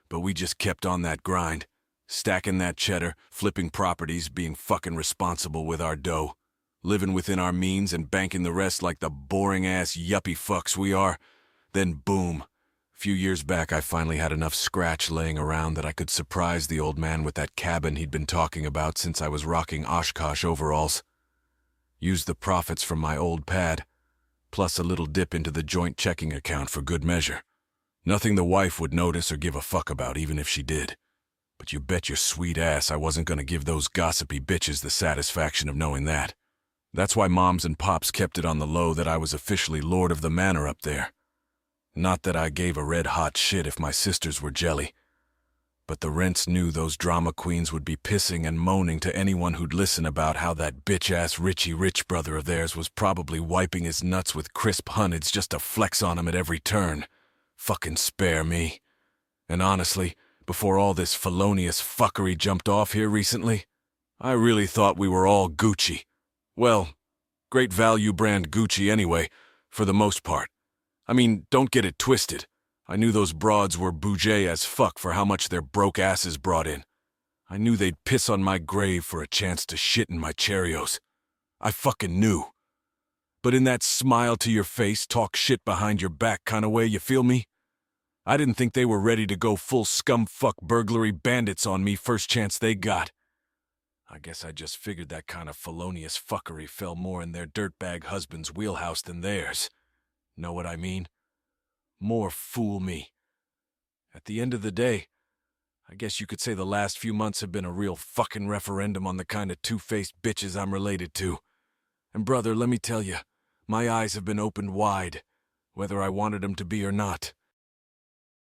But we just kept on that grind, stacking that cheddar, flipping properties, being fucking responsible with our dough, living within our means and banking the rest like the boring-ass yuppie fucks we are. Then boom. A few years back, I finally had enough scratch laying around that I could surprise the old man with that cabin he'd been talking about since I was rocking Oshkosh overalls. Used the profits from my old pad, plus a little dip into the joint checking account for good measure. Nothing the wife would notice or give a fuck about, even if she did. But you bet your sweet ass I wasn't gonna give those gossipy bitches the satisfaction of knowing that. That's why moms and pops kept it on the low that I was officially lord of the manor up there. Not that I gave a red-hot shit if my sisters were jelly. But the rents knew those drama queens would be pissing and moaning to anyone who'd listen about how that bitch-ass Richie Rich brother of theirs was probably wiping his nuts with crisp hunnids just to flex on him at every turn. Fucking spare me. And honestly, before all this felonious fuckery jumped off here recently, I really thought we were all Gucci. Well, great value brand Gucci anyway, for the most part. I mean, don't get it twisted. I knew those broads were boujee as fuck for how much their broke asses brought in. I knew they'd piss on my grave for a chance to shit in my Cheerios. I fucking knew. But in that smile to your face, talk shit behind your back kind of way, you feel me? I didn't think they were ready to go full scumfuck burglary bandits on me first chance they got. I guess I just figured that kind of felonious fuckery fell more in their dirtbag husband's wheelhouse than theirs. Know what I mean? More fool me. At the end of the day, I guess you could say the last few months have been a real fucking referendum on the kind of two-faced bitches I'm related to. And brother, let me tell you, my eyes have been opened wide, whether I wanted them to be or not.